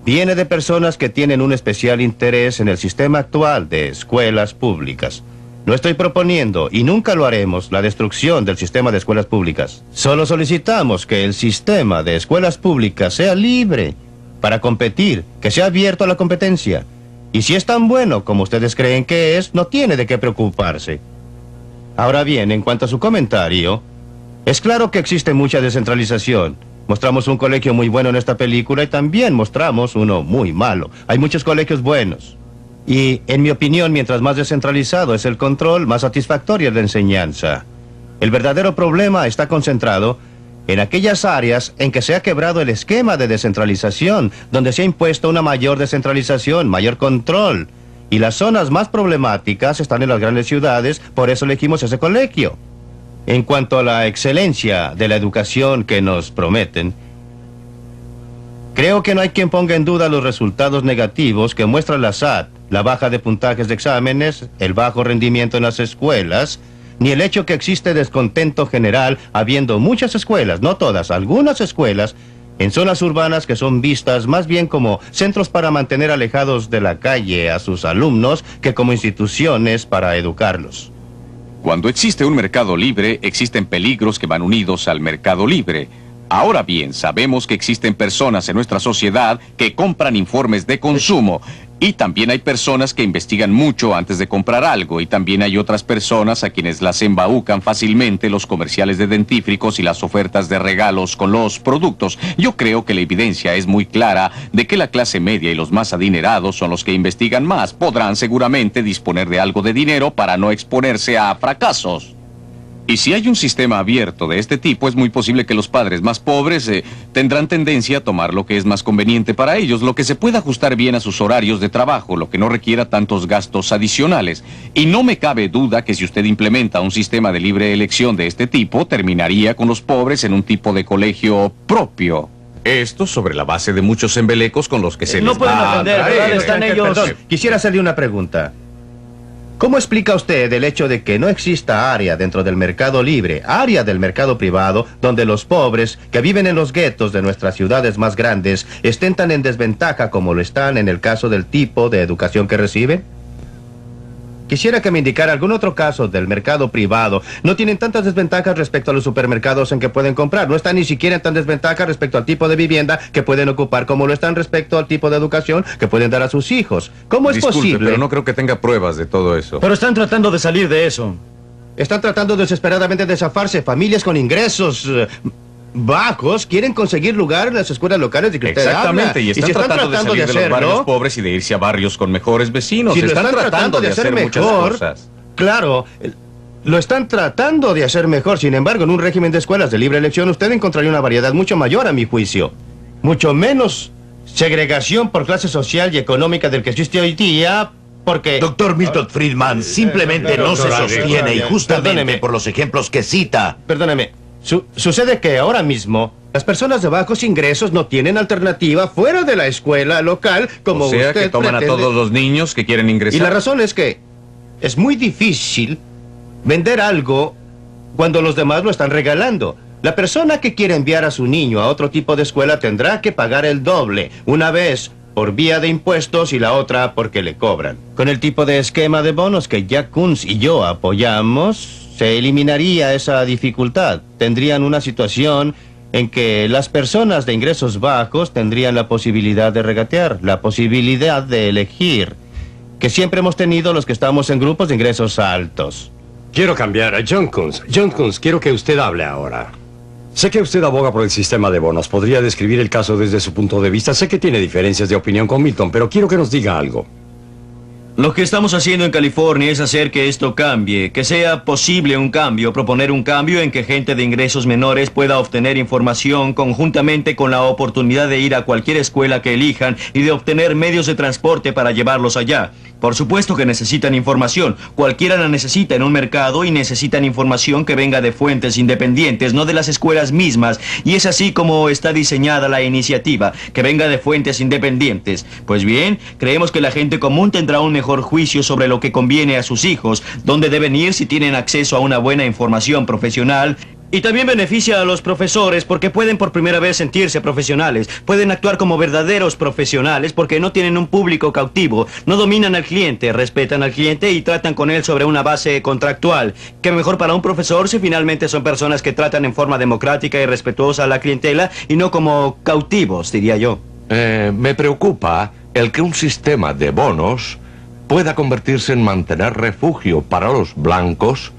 Viene de personas que tienen un especial interés en el sistema actual de escuelas públicas. No estoy proponiendo, y nunca lo haremos, la destrucción del sistema de escuelas públicas. Solo solicitamos que el sistema de escuelas públicas sea libre para competir, que sea abierto a la competencia. Y si es tan bueno como ustedes creen que es, no tiene de qué preocuparse. Ahora bien, en cuanto a su comentario, es claro que existe mucha descentralización. Mostramos un colegio muy bueno en esta película y también mostramos uno muy malo. Hay muchos colegios buenos. Y, en mi opinión, mientras más descentralizado es el control, más satisfactoria es la enseñanza. El verdadero problema está concentrado en aquellas áreas en que se ha quebrado el esquema de descentralización, donde se ha impuesto una mayor descentralización, mayor control. Y las zonas más problemáticas están en las grandes ciudades, por eso elegimos ese colegio. En cuanto a la excelencia de la educación que nos prometen, creo que no hay quien ponga en duda los resultados negativos que muestra la SAT, la baja de puntajes de exámenes, el bajo rendimiento en las escuelas, ni el hecho que existe descontento general habiendo muchas escuelas, no todas, algunas escuelas, en zonas urbanas que son vistas más bien como centros para mantener alejados de la calle a sus alumnos que como instituciones para educarlos. Cuando existe un mercado libre, existen peligros que van unidos al mercado libre. Ahora bien, sabemos que existen personas en nuestra sociedad que compran informes de consumo. Y también hay personas que investigan mucho antes de comprar algo. Y también hay otras personas a quienes las embaucan fácilmente los comerciales de dentífricos y las ofertas de regalos con los productos. Yo creo que la evidencia es muy clara de que la clase media y los más adinerados son los que investigan más. Podrán seguramente disponer de algo de dinero para no exponerse a fracasos. Y si hay un sistema abierto de este tipo, es muy posible que los padres más pobres tendrán tendencia a tomar lo que es más conveniente para ellos, lo que se pueda ajustar bien a sus horarios de trabajo, lo que no requiera tantos gastos adicionales. Y no me cabe duda que si usted implementa un sistema de libre elección de este tipo, terminaría con los pobres en un tipo de colegio propio. Esto sobre la base de muchos embelecos con los que se No les pueden va a aprender, atraer. ¿verdad? Están ellos... Perdón, quisiera hacerle una pregunta. ¿Cómo explica usted el hecho de que no exista área dentro del mercado libre, área del mercado privado, donde los pobres que viven en los guetos de nuestras ciudades más grandes estén tan en desventaja como lo están en el caso del tipo de educación que reciben? Quisiera que me indicara algún otro caso del mercado privado. No tienen tantas desventajas respecto a los supermercados en que pueden comprar. No están ni siquiera en tan desventaja respecto al tipo de vivienda que pueden ocupar como lo están respecto al tipo de educación que pueden dar a sus hijos. ¿Cómo es posible? Pero no creo que tenga pruebas de todo eso. Pero están tratando de salir de eso. Están tratando desesperadamente de zafarse. Familias con ingresos bajos quieren conseguir lugar en las escuelas locales de que usted Exactamente, habla. y están tratando de salir de los barrios pobres y de irse a barrios con mejores vecinos. Si lo están tratando de hacer muchas cosas. Claro, lo están tratando de hacer mejor. Sin embargo, en un régimen de escuelas de libre elección, usted encontraría una variedad mucho mayor, a mi juicio. Mucho menos segregación por clase social y económica del que existe hoy día, porque... Doctor Milton Friedman, simplemente no se sostiene, y justamente por los ejemplos que cita. Perdóneme. Sucede que ahora mismo las personas de bajos ingresos no tienen alternativa fuera de la escuela local como usted O sea, que toman pretende. a todos los niños que quieren ingresar. Y la razón es que es muy difícil vender algo cuando los demás lo están regalando. La persona que quiere enviar a su niño a otro tipo de escuela tendrá que pagar el doble, una vez por vía de impuestos y la otra porque le cobran. Con el tipo de esquema de bonos que Jack Kunz y yo apoyamos, se eliminaría esa dificultad. Tendrían una situación en que las personas de ingresos bajos tendrían la posibilidad de regatear, la posibilidad de elegir, que siempre hemos tenido los que estamos en grupos de ingresos altos. Quiero cambiar a John Kunz. John Kunz, quiero que usted hable ahora. Sé que usted aboga por el sistema de bonos. ¿Podría describir el caso desde su punto de vista? Sé que tiene diferencias de opinión con Milton, pero quiero que nos diga algo. Lo que estamos haciendo en California es hacer que esto cambie, que sea posible un cambio, proponer un cambio en que gente de ingresos menores pueda obtener información conjuntamente con la oportunidad de ir a cualquier escuela que elijan y de obtener medios de transporte para llevarlos allá. Por supuesto que necesitan información, cualquiera la necesita en un mercado y necesitan información que venga de fuentes independientes, no de las escuelas mismas, y es así como está diseñada la iniciativa, que venga de fuentes independientes. Pues bien, creemos que la gente común tendrá un mejor juicio sobre lo que conviene a sus hijos, dónde deben ir si tienen acceso a una buena información profesional. Y también beneficia a los profesores porque pueden por primera vez sentirse profesionales, pueden actuar como verdaderos profesionales porque no tienen un público cautivo, no dominan al cliente, respetan al cliente y tratan con él sobre una base contractual. Qué mejor para un profesor si finalmente son personas que tratan en forma democrática y respetuosa a la clientela y no como cautivos, diría yo. Me preocupa el que un sistema de bonos pueda convertirse en mantener refugio para los blancos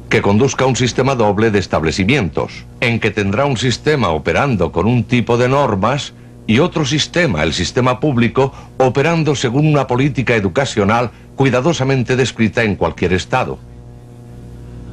que conduzca a un sistema doble de establecimientos, en que tendrá un sistema operando con un tipo de normas y otro sistema, el sistema público, operando según una política educacional cuidadosamente descrita en cualquier estado.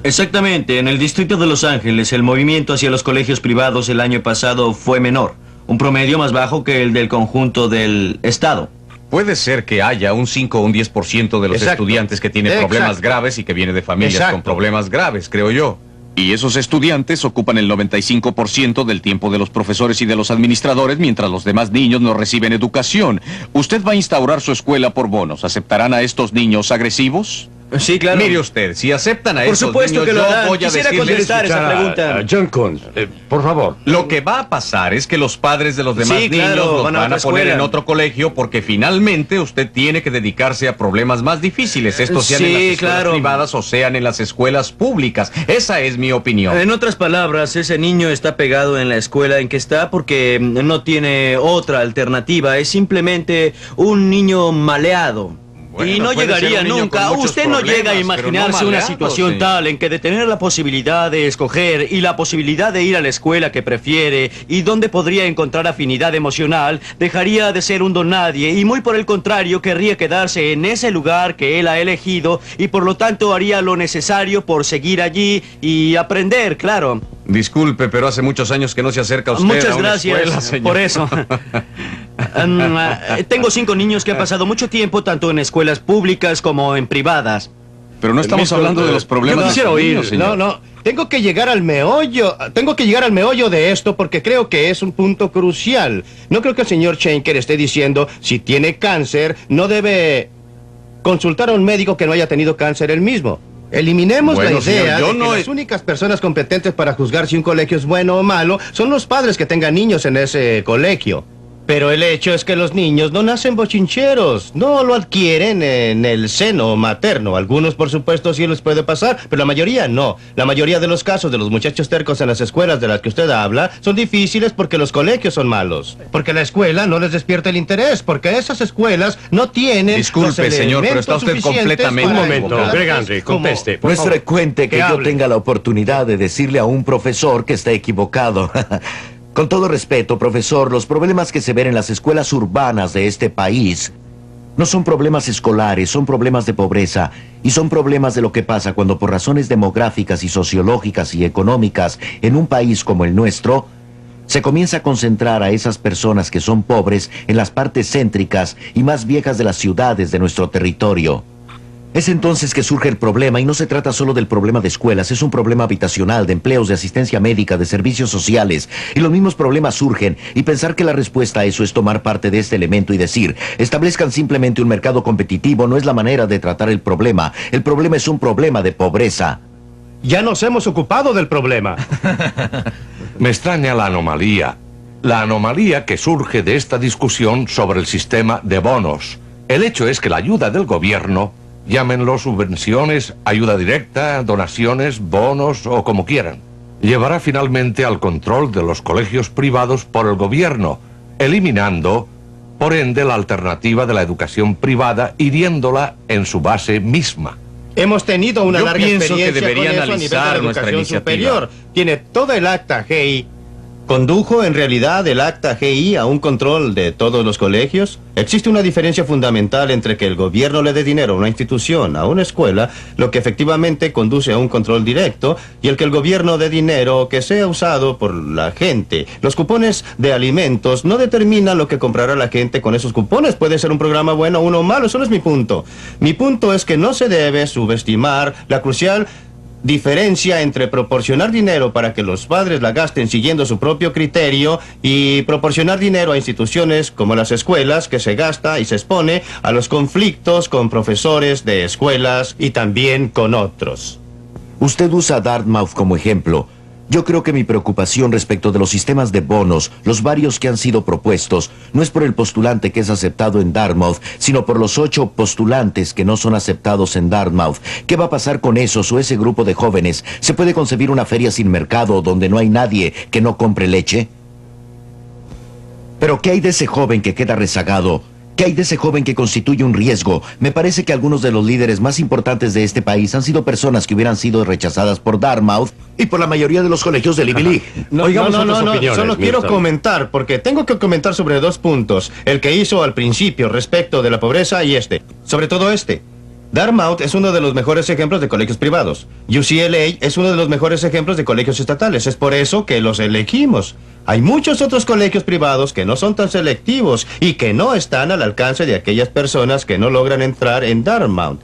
Exactamente, en el distrito de Los Ángeles el movimiento hacia los colegios privados el año pasado fue menor, un promedio más bajo que el del conjunto del estado. Puede ser que haya un 5 o un 10% de los estudiantes que tienen problemas graves y que viene de familias con problemas graves, creo yo. Y esos estudiantes ocupan el 95% del tiempo de los profesores y de los administradores, mientras los demás niños no reciben educación. Usted va a instaurar su escuela por bonos. ¿Aceptarán a estos niños agresivos? Sí, claro. Mire usted, si aceptan a Por esos supuesto niños, que lo yo harán. voy a Quisiera decirles... contestar esa pregunta. John Kunz, por favor. Lo que va a pasar es que los padres de los demás Sí, niños claro, los van van a a otra poner escuela. en otro colegio porque finalmente usted tiene que dedicarse a problemas más difíciles, estos sean en las Sí, escuelas claro. privadas o sean en las escuelas públicas. Esa es mi opinión. En otras palabras, ese niño está pegado en la escuela en que está porque no tiene otra alternativa. Es simplemente un niño maleado. Bueno, y no puede ser llegaría un niño nunca. con muchos Usted no llega a problemas, imaginarse pero no una maleado, situación señor. tal en que de tener la posibilidad de escoger y la posibilidad de ir a la escuela que prefiere y donde podría encontrar afinidad emocional, dejaría de ser un don nadie y muy por el contrario querría quedarse en ese lugar que él ha elegido y por lo tanto haría lo necesario por seguir allí y aprender, claro. Disculpe, pero hace muchos años que no se acerca usted Muchas a una gracias escuela, señor. por eso. Tengo 5 niños que han pasado mucho tiempo tanto en escuelas públicas como en privadas. Pero no estamos hablando de los problemas Yo quisiera de los oír. niños, señor. No. Tengo que llegar al meollo. Tengo que llegar al meollo de esto porque creo que es un punto crucial. No creo que el señor Schenker esté diciendo si tiene cáncer no debe consultar a un médico que no haya tenido cáncer él mismo. Eliminemos Bueno, la idea señor, yo de que no las únicas personas competentes para juzgar si un colegio es bueno o malo son los padres que tengan niños en ese colegio. Pero el hecho es que los niños no nacen bochincheros, no lo adquieren en el seno materno. Algunos, por supuesto, sí les puede pasar, pero la mayoría no. La mayoría de los casos de los muchachos tercos en las escuelas de las que usted habla son difíciles porque los colegios son malos. Porque la escuela no les despierta el interés, porque esas escuelas no tienen... Disculpe, señor, pero está usted completamente... Un momento, Greg Henry, conteste. No es frecuente que yo hable. tenga la oportunidad de decirle a un profesor que está equivocado. Con todo respeto, profesor, los problemas que se ven en las escuelas urbanas de este país no son problemas escolares, son problemas de pobreza y son problemas de lo que pasa cuando por razones demográficas y sociológicas y económicas en un país como el nuestro se comienza a concentrar a esas personas que son pobres en las partes céntricas y más viejas de las ciudades de nuestro territorio. Es entonces que surge el problema, y no se trata solo del problema de escuelas, es un problema habitacional, de empleos, de asistencia médica, de servicios sociales, y los mismos problemas surgen, y pensar que la respuesta a eso es tomar parte de este elemento y decir, establezcan simplemente un mercado competitivo, no es la manera de tratar el problema es un problema de pobreza. Ya nos hemos ocupado del problema. Me extraña la anomalía que surge de esta discusión sobre el sistema de bonos. El hecho es que la ayuda del gobierno, llámenlo subvenciones, ayuda directa, donaciones, bonos o como quieran, llevará finalmente al control de los colegios privados por el gobierno, eliminando, por ende, la alternativa de la educación privada, hiriéndola en su base misma. Hemos tenido una larga pienso que experiencia debería con eso a nivel de la analizar nuestra educación iniciativa. superior. Tiene todo el acta GI. ¿Condujo en realidad el acta GI a un control de todos los colegios? Existe una diferencia fundamental entre que el gobierno le dé dinero a una institución, a una escuela, lo que efectivamente conduce a un control directo, y el que el gobierno dé dinero que sea usado por la gente. Los cupones de alimentos no determinan lo que comprará la gente con esos cupones. Puede ser un programa bueno o uno malo, eso no es mi punto. Mi punto es que no se debe subestimar la crucial diferencia entre proporcionar dinero para que los padres la gasten siguiendo su propio criterio y proporcionar dinero a instituciones como las escuelas, que se gasta y se expone a los conflictos con profesores de escuelas y también con otros. Usted usa Dartmouth como ejemplo. Yo creo que mi preocupación respecto de los sistemas de bonos, los varios que han sido propuestos, no es por el postulante que es aceptado en Dartmouth, sino por los 8 postulantes que no son aceptados en Dartmouth. ¿Qué va a pasar con esos o ese grupo de jóvenes? ¿Se puede concebir una feria sin mercado donde no hay nadie que no compre leche? ¿Pero qué hay de ese joven que queda rezagado? ¿Qué hay de ese joven que constituye un riesgo? Me parece que algunos de los líderes más importantes de este país han sido personas que hubieran sido rechazadas por Dartmouth y por la mayoría de los colegios de Ivy League. No, solo quiero comentar, porque tengo que comentar sobre 2 puntos. El que hizo al principio respecto de la pobreza y sobre todo Dartmouth es uno de los mejores ejemplos de colegios privados. UCLA es uno de los mejores ejemplos de colegios estatales. Es por eso que los elegimos. Hay muchos otros colegios privados que no son tan selectivos y que no están al alcance de aquellas personas que no logran entrar en Dartmouth.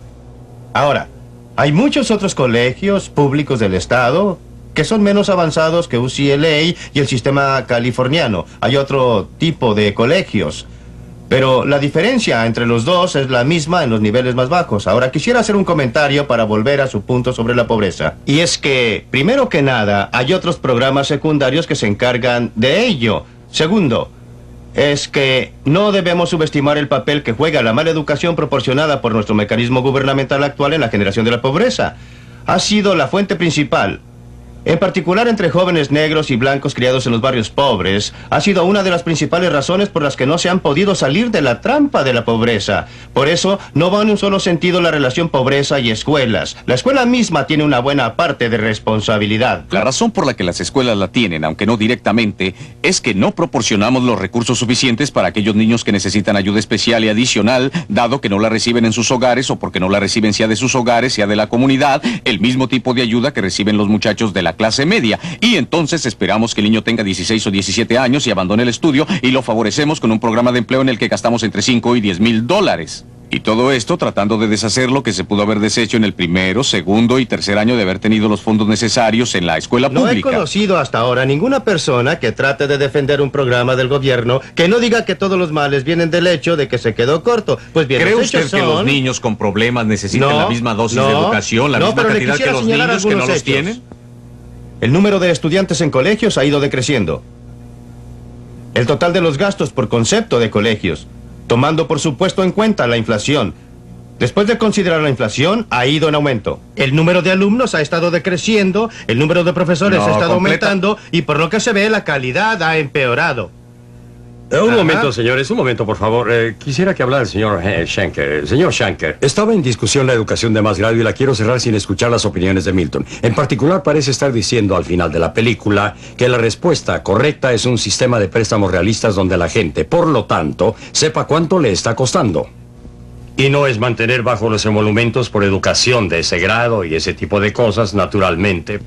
Ahora, hay muchos otros colegios públicos del estado que son menos avanzados que UCLA y el sistema californiano. Hay otro tipo de colegios. Pero la diferencia entre los dos es la misma en los niveles más bajos. Ahora, quisiera hacer un comentario para volver a su punto sobre la pobreza. Y es que, primero que nada, hay otros programas secundarios que se encargan de ello. Segundo, es que no debemos subestimar el papel que juega la mala educación proporcionada por nuestro mecanismo gubernamental actual en la generación de la pobreza. Ha sido la fuente principal. En particular entre jóvenes negros y blancos criados en los barrios pobres, ha sido una de las principales razones por las que no se han podido salir de la trampa de la pobreza. Por eso, no va en un solo sentido la relación pobreza y escuelas. La escuela misma tiene una buena parte de responsabilidad. La razón por la que las escuelas la tienen, aunque no directamente, es que no proporcionamos los recursos suficientes para aquellos niños que necesitan ayuda especial y adicional, dado que no la reciben en sus hogares o porque no la reciben sea de sus hogares, sea de la comunidad, el mismo tipo de ayuda que reciben los muchachos de la clase media. Y entonces esperamos que el niño tenga 16 o 17 años y abandone el estudio y lo favorecemos con un programa de empleo en el que gastamos entre 5 y 10 mil dólares. Y todo esto tratando de deshacer lo que se pudo haber deshecho en el primero, segundo y tercer año de haber tenido los fondos necesarios en la escuela No he pública. conocido hasta ahora ninguna persona que trate de defender un programa del gobierno que no diga que todos los males vienen del hecho de que se quedó corto. Pues bien, ¿Cree los usted hechos que los son- niños con problemas necesitan No, la misma dosis no, de educación, la no, misma pero le cantidad que quisiera los señalar niños que no algunos los hechos. tienen? El número de estudiantes en colegios ha ido decreciendo. El total de los gastos por concepto de colegios, tomando por supuesto en cuenta la inflación. Después de considerar la inflación, ha ido en aumento. El número de alumnos ha estado decreciendo, el número de profesores No, ha estado completa- aumentando y por lo que se ve la calidad ha empeorado. Un Ajá. momento, señores, un momento, por favor. Quisiera que hablara el señor Schenker. Señor Schenker, estaba en discusión la educación de más grado y la quiero cerrar sin escuchar las opiniones de Milton. En particular, parece estar diciendo al final de la película que la respuesta correcta es un sistema de préstamos realistas donde la gente, por lo tanto, sepa cuánto le está costando. Y no es mantener bajo los emolumentos por educación de ese grado y ese tipo de cosas, naturalmente.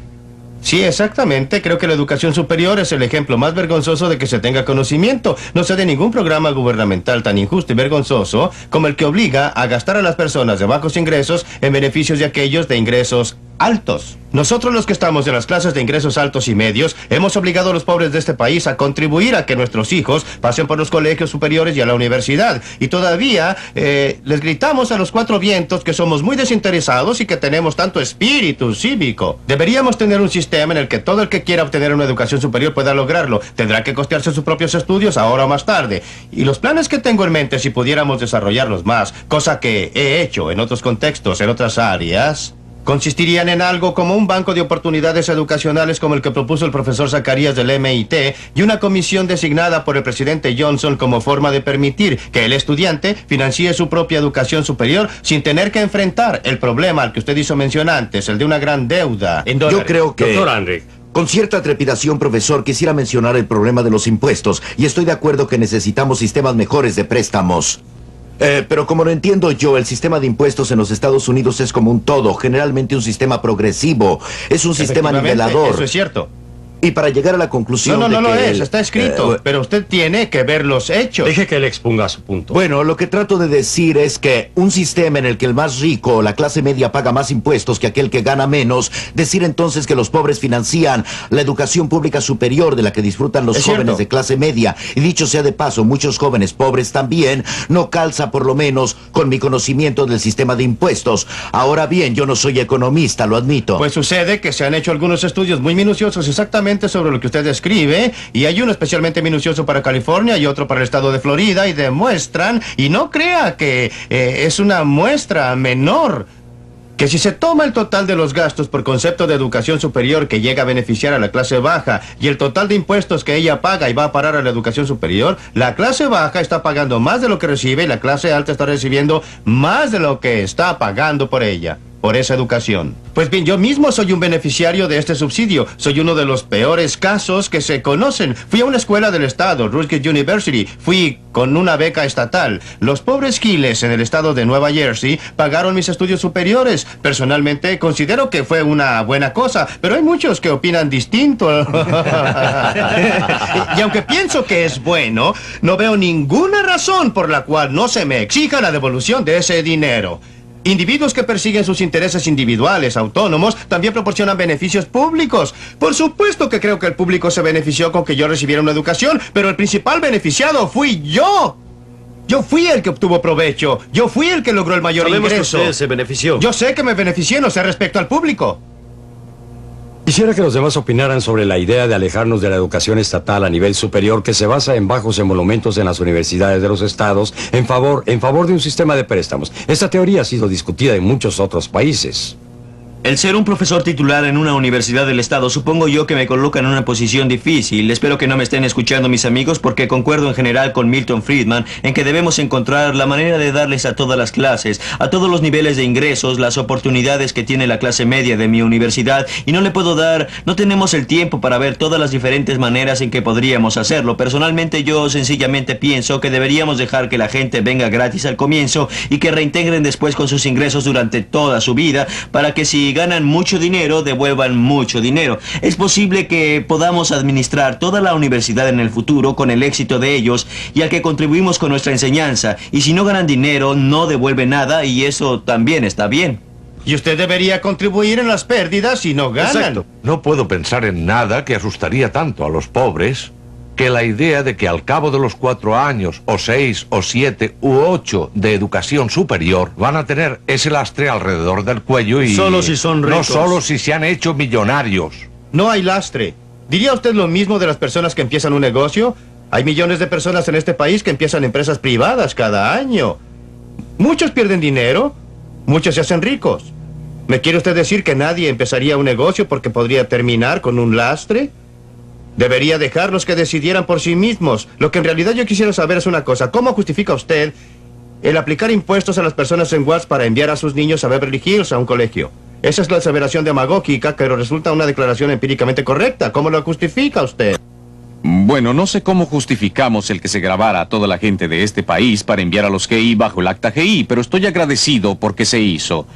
Sí, exactamente. Creo que la educación superior es el ejemplo más vergonzoso de que se tenga conocimiento. No sé de ningún programa gubernamental tan injusto y vergonzoso como el que obliga a gastar a las personas de bajos ingresos en beneficios de aquellos de ingresos altos. Nosotros los que estamos en las clases de ingresos altos y medios hemos obligado a los pobres de este país a contribuir a que nuestros hijos pasen por los colegios superiores y a la universidad. Y todavía les gritamos a los cuatro vientos que somos muy desinteresados y que tenemos tanto espíritu cívico. Deberíamos tener un sistema en el que todo el que quiera obtener una educación superior pueda lograrlo. Tendrá que costearse sus propios estudios ahora o más tarde. Y los planes que tengo en mente, si pudiéramos desarrollarlos más, cosa que he hecho en otros contextos, en otras áreas, consistirían en algo como un banco de oportunidades educacionales como el que propuso el profesor Zacarías del MIT y una comisión designada por el presidente Johnson como forma de permitir que el estudiante financie su propia educación superior sin tener que enfrentar el problema al que usted hizo mención antes, el de una gran deuda en dólares. Yo creo que... Doctor Henry. Con cierta trepidación, profesor, quisiera mencionar el problema de los impuestos y estoy de acuerdo que necesitamos sistemas mejores de préstamos. Pero como lo entiendo yo, el sistema de impuestos en los Estados Unidos es como un todo, generalmente un sistema progresivo, es un sistema Efectivamente, nivelador. Eso es cierto. Y para llegar a la conclusión No de lo que es, está escrito, pero usted tiene que ver los hechos. Deje que él exponga su punto. Bueno, lo que trato de decir es que un sistema en el que el más rico, la clase media, paga más impuestos que aquel que gana menos, decir entonces que los pobres financian la educación pública superior de la que disfrutan los Es jóvenes cierto. de clase media, y dicho sea de paso, muchos jóvenes pobres también, no calza por lo menos con mi conocimiento del sistema de impuestos. Ahora bien, yo no soy economista, lo admito. Pues sucede que se han hecho algunos estudios muy minuciosos exactamente sobre lo que usted describe, y hay uno especialmente minucioso para California y otro para el estado de Florida, y demuestran, y no crea que es una muestra menor, que si se toma el total de los gastos por concepto de educación superior que llega a beneficiar a la clase baja y el total de impuestos que ella paga y va a parar a la educación superior, la clase baja está pagando más de lo que recibe y la clase alta está recibiendo más de lo que está pagando por ella, por esa educación. Pues bien, yo mismo soy un beneficiario de este subsidio. Soy uno de los peores casos que se conocen. Fui a una escuela del estado, Rutgers University. Fui con una beca estatal. Los pobres giles en el estado de Nueva Jersey pagaron mis estudios superiores. Personalmente considero que fue una buena cosa, pero hay muchos que opinan distinto. Y aunque pienso que es bueno, no veo ninguna razón por la cual no se me exija la devolución de ese dinero. Individuos que persiguen sus intereses individuales, autónomos, también proporcionan beneficios públicos. Por supuesto que creo que el público se benefició con que yo recibiera una educación, pero el principal beneficiado fui yo. Yo fui el que obtuvo provecho. Yo fui el que logró el mayor Sabemos que ingreso. usted se benefició. Yo sé que me beneficié, no sé respecto al público. Quisiera que los demás opinaran sobre la idea de alejarnos de la educación estatal a nivel superior que se basa en bajos emolumentos en las universidades de los estados en favor de un sistema de préstamos. Esta teoría ha sido discutida en muchos otros países. El ser un profesor titular en una universidad del estado supongo yo que me coloca en una posición difícil. Espero que no me estén escuchando mis amigos porque concuerdo en general con Milton Friedman en que debemos encontrar la manera de darles a todas las clases, a todos los niveles de ingresos, las oportunidades que tiene la clase media de mi universidad y no tenemos el tiempo para ver todas las diferentes maneras en que podríamos hacerlo. Personalmente yo sencillamente pienso que deberíamos dejar que la gente venga gratis al comienzo y que reintegren después con sus ingresos durante toda su vida para que si si ganan mucho dinero, devuelvan mucho dinero. Es posible que podamos administrar toda la universidad en el futuro con el éxito de ellos y al que contribuimos con nuestra enseñanza. Y si no ganan dinero, no devuelven nada y eso también está bien. Y usted debería contribuir en las pérdidas si no ganan. Exacto. No puedo pensar en nada que asustaría tanto a los pobres que la idea de que al cabo de los 4 años, o 6, o 7, u 8 de educación superior, van a tener ese lastre alrededor del cuello y... Solo si son ricos. No solo si se han hecho millonarios. No hay lastre. ¿Diría usted lo mismo de las personas que empiezan un negocio? Hay millones de personas en este país que empiezan empresas privadas cada año. Muchos pierden dinero, muchos se hacen ricos. ¿Me quiere usted decir que nadie empezaría un negocio porque podría terminar con un lastre? Debería dejarlos que decidieran por sí mismos. Lo que en realidad yo quisiera saber es una cosa. ¿Cómo justifica usted el aplicar impuestos a las personas en Watts para enviar a sus niños a Beverly Hills a un colegio? Esa es la aseveración demagógica, pero resulta una declaración empíricamente correcta. ¿Cómo lo justifica usted? Bueno, no sé cómo justificamos el que se grabara a toda la gente de este país para enviar a los GI bajo el acta GI, pero estoy agradecido porque se hizo.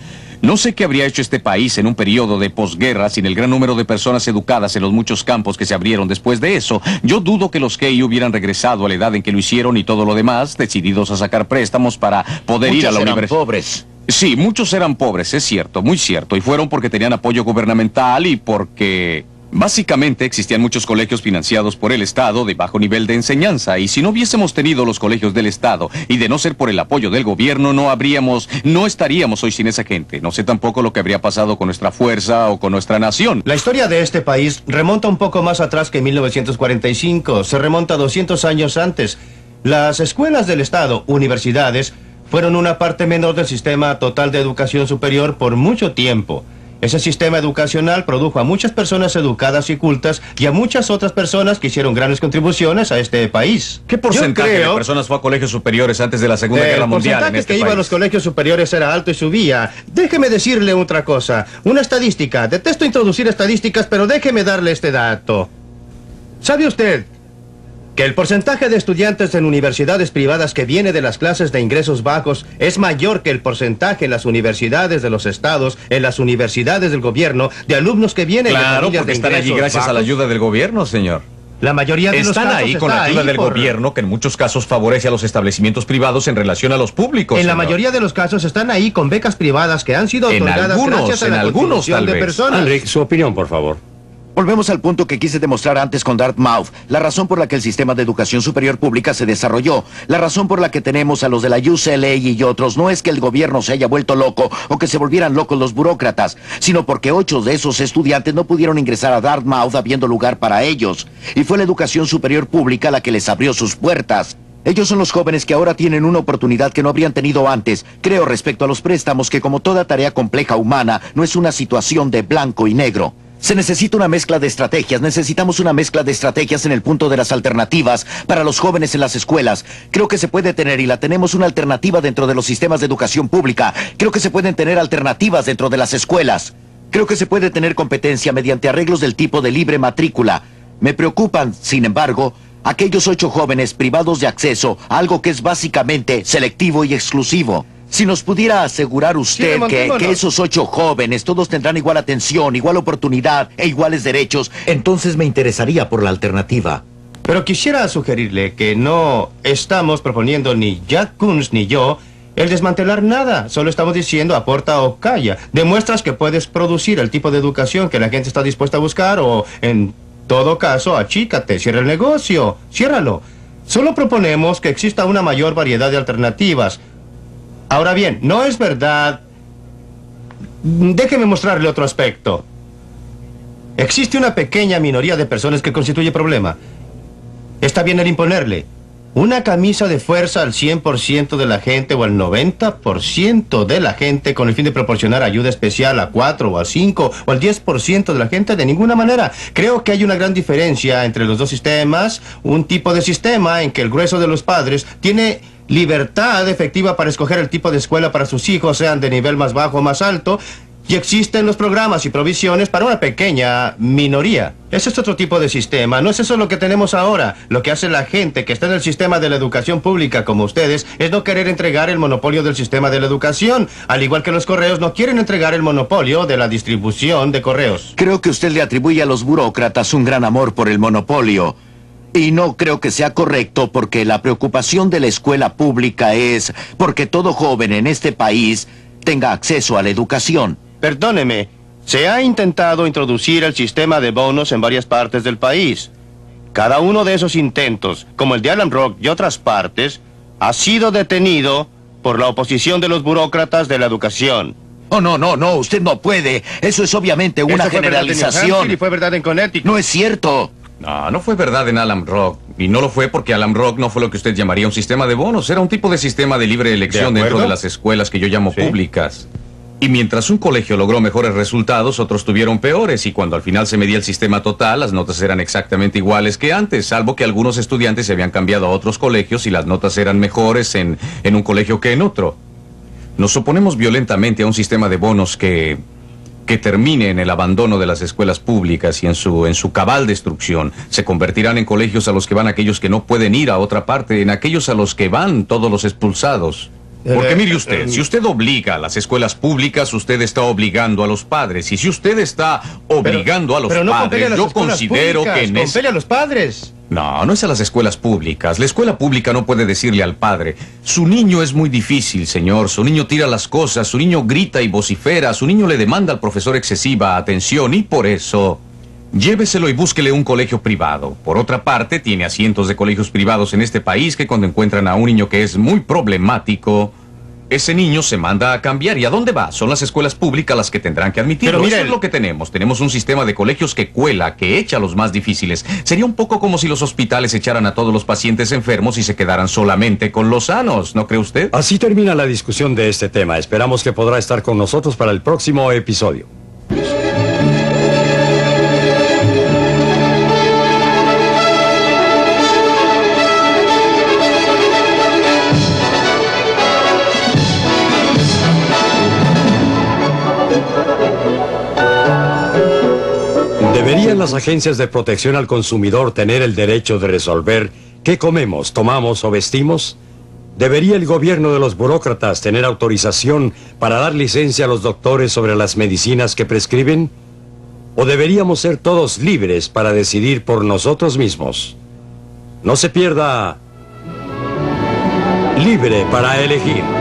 No sé qué habría hecho este país en un periodo de posguerra sin el gran número de personas educadas en los muchos campos que se abrieron después de eso. Yo dudo que los GI hubieran regresado a la edad en que lo hicieron y todo lo demás, decididos a sacar préstamos para poder ir a la universidad. Pobres. Sí, muchos eran pobres, es cierto, muy cierto, y fueron porque tenían apoyo gubernamental y porque... Básicamente existían muchos colegios financiados por el Estado de bajo nivel de enseñanza, y si no hubiésemos tenido los colegios del Estado y de no ser por el apoyo del gobierno, no estaríamos hoy sin esa gente. No sé tampoco lo que habría pasado con nuestra fuerza o con nuestra nación. La historia de este país remonta un poco más atrás que 1945, se remonta 200 años antes. Las escuelas del Estado, universidades, fueron una parte menor del sistema total de educación superior por mucho tiempo. Ese sistema educacional produjo a muchas personas educadas y cultas y a muchas otras personas que hicieron grandes contribuciones a este país. ¿Qué porcentaje de personas fue a colegios superiores antes de la Segunda Guerra Mundial en este país? El porcentaje que iba a los colegios superiores era alto y subía. Déjeme decirle otra cosa, una estadística. Detesto introducir estadísticas, pero déjeme darle este dato. ¿Sabe usted que el porcentaje de estudiantes en universidades privadas que viene de las clases de ingresos bajos es mayor que el porcentaje en las universidades de los estados, en las universidades del gobierno, de alumnos que vienen de familias de ingresos bajos? Claro, porque están allí gracias a la ayuda del gobierno, señor. La mayoría de los casos están ahí con la ayuda del gobierno, que en muchos casos favorece a los establecimientos privados en relación a los públicos. En la mayoría de los casos están ahí con becas privadas que han sido otorgadas gracias a la contribución de personas. Enrique, su opinión, por favor. Volvemos al punto que quise demostrar antes con Dartmouth. La razón por la que el sistema de educación superior pública se desarrolló, la razón por la que tenemos a los de la UCLA y otros, no es que el gobierno se haya vuelto loco o que se volvieran locos los burócratas, sino porque 8 de esos estudiantes no pudieron ingresar a Dartmouth habiendo lugar para ellos. Y fue la educación superior pública la que les abrió sus puertas. Ellos son los jóvenes que ahora tienen una oportunidad que no habrían tenido antes. Creo respecto a los préstamos que, como toda tarea compleja humana, no es una situación de blanco y negro. Se necesita una mezcla de estrategias. Necesitamos una mezcla de estrategias en el punto de las alternativas para los jóvenes en las escuelas. Creo que se puede tener, y la tenemos, una alternativa dentro de los sistemas de educación pública. Creo que se pueden tener alternativas dentro de las escuelas. Creo que se puede tener competencia mediante arreglos del tipo de libre matrícula. Me preocupan, sin embargo, aquellos 8 jóvenes privados de acceso a algo que es básicamente selectivo y exclusivo. Si nos pudiera asegurar usted que esos 8 jóvenes todos tendrán igual atención, igual oportunidad e iguales derechos, entonces me interesaría por la alternativa. Pero quisiera sugerirle que no estamos proponiendo ni Jack Kunz ni yo el desmantelar nada. Solo estamos diciendo aporta o calla. Demuestras que puedes producir el tipo de educación que la gente está dispuesta a buscar o, en todo caso, achícate, cierra el negocio, ciérralo. Solo proponemos que exista una mayor variedad de alternativas. Ahora bien, no es verdad. Déjeme mostrarle otro aspecto. Existe una pequeña minoría de personas que constituye problema. Está bien el imponerle una camisa de fuerza al 100% de la gente o al 90% de la gente con el fin de proporcionar ayuda especial a 4 o a 5 o al 10% de la gente. De ninguna manera. Creo que hay una gran diferencia entre los dos sistemas. Un tipo de sistema en que el grueso de los padres tiene libertad efectiva para escoger el tipo de escuela para sus hijos, sean de nivel más bajo o más alto. Y existen los programas y provisiones para una pequeña minoría. Ese es otro tipo de sistema. No es eso lo que tenemos ahora. Lo que hace la gente que está en el sistema de la educación pública como ustedes es no querer entregar el monopolio del sistema de la educación. Al igual que los correos no quieren entregar el monopolio de la distribución de correos. Creo que usted le atribuye a los burócratas un gran amor por el monopolio. Y no creo que sea correcto porque la preocupación de la escuela pública es porque todo joven en este país tenga acceso a la educación. Perdóneme, se ha intentado introducir el sistema de bonos en varias partes del país. Cada uno de esos intentos, como el de Alum Rock y otras partes, ha sido detenido por la oposición de los burócratas de la educación. Oh, no, usted no puede. Eso es obviamente una generalización. Y fue verdad en Connecticut. No es cierto. No fue verdad en Alum Rock. Y no lo fue porque Alum Rock no fue lo que usted llamaría un sistema de bonos. Era un tipo de sistema de libre elección dentro de las escuelas que yo llamo públicas. Y mientras un colegio logró mejores resultados, otros tuvieron peores. Y cuando al final se medía el sistema total, las notas eran exactamente iguales que antes, salvo que algunos estudiantes se habían cambiado a otros colegios y las notas eran mejores en un colegio que en otro. Nos oponemos violentamente a un sistema de bonos que termine en el abandono de las escuelas públicas y en su cabal destrucción. Se convertirán en colegios a los que van aquellos que no pueden ir a otra parte, en aquellos a los que van todos los expulsados. Porque mire usted, si usted obliga a las escuelas públicas, usted está obligando a los padres. Y si usted está obligando a los padres, yo considero que... ¡Compele a los padres! No es a las escuelas públicas. La escuela pública no puede decirle al padre: su niño es muy difícil, señor. Su niño tira las cosas, su niño grita y vocifera, su niño le demanda al profesor excesiva atención y por eso... lléveselo y búsquele un colegio privado. Por otra parte, tiene a cientos de colegios privados en este país que cuando encuentran a un niño que es muy problemático, ese niño se manda a cambiar. ¿Y a dónde va? Son las escuelas públicas las que tendrán que admitirlo. Pero mire, eso es lo que tenemos. Tenemos un sistema de colegios que cuela, que echa a los más difíciles. Sería un poco como si los hospitales echaran a todos los pacientes enfermos y se quedaran solamente con los sanos, ¿no cree usted? Así termina la discusión de este tema. Esperamos que podrá estar con nosotros para el próximo episodio. ¿Deberían las agencias de protección al consumidor tener el derecho de resolver qué comemos, tomamos o vestimos? ¿Debería el gobierno de los burócratas tener autorización para dar licencia a los doctores sobre las medicinas que prescriben? ¿O deberíamos ser todos libres para decidir por nosotros mismos? No se pierda Libre para Elegir.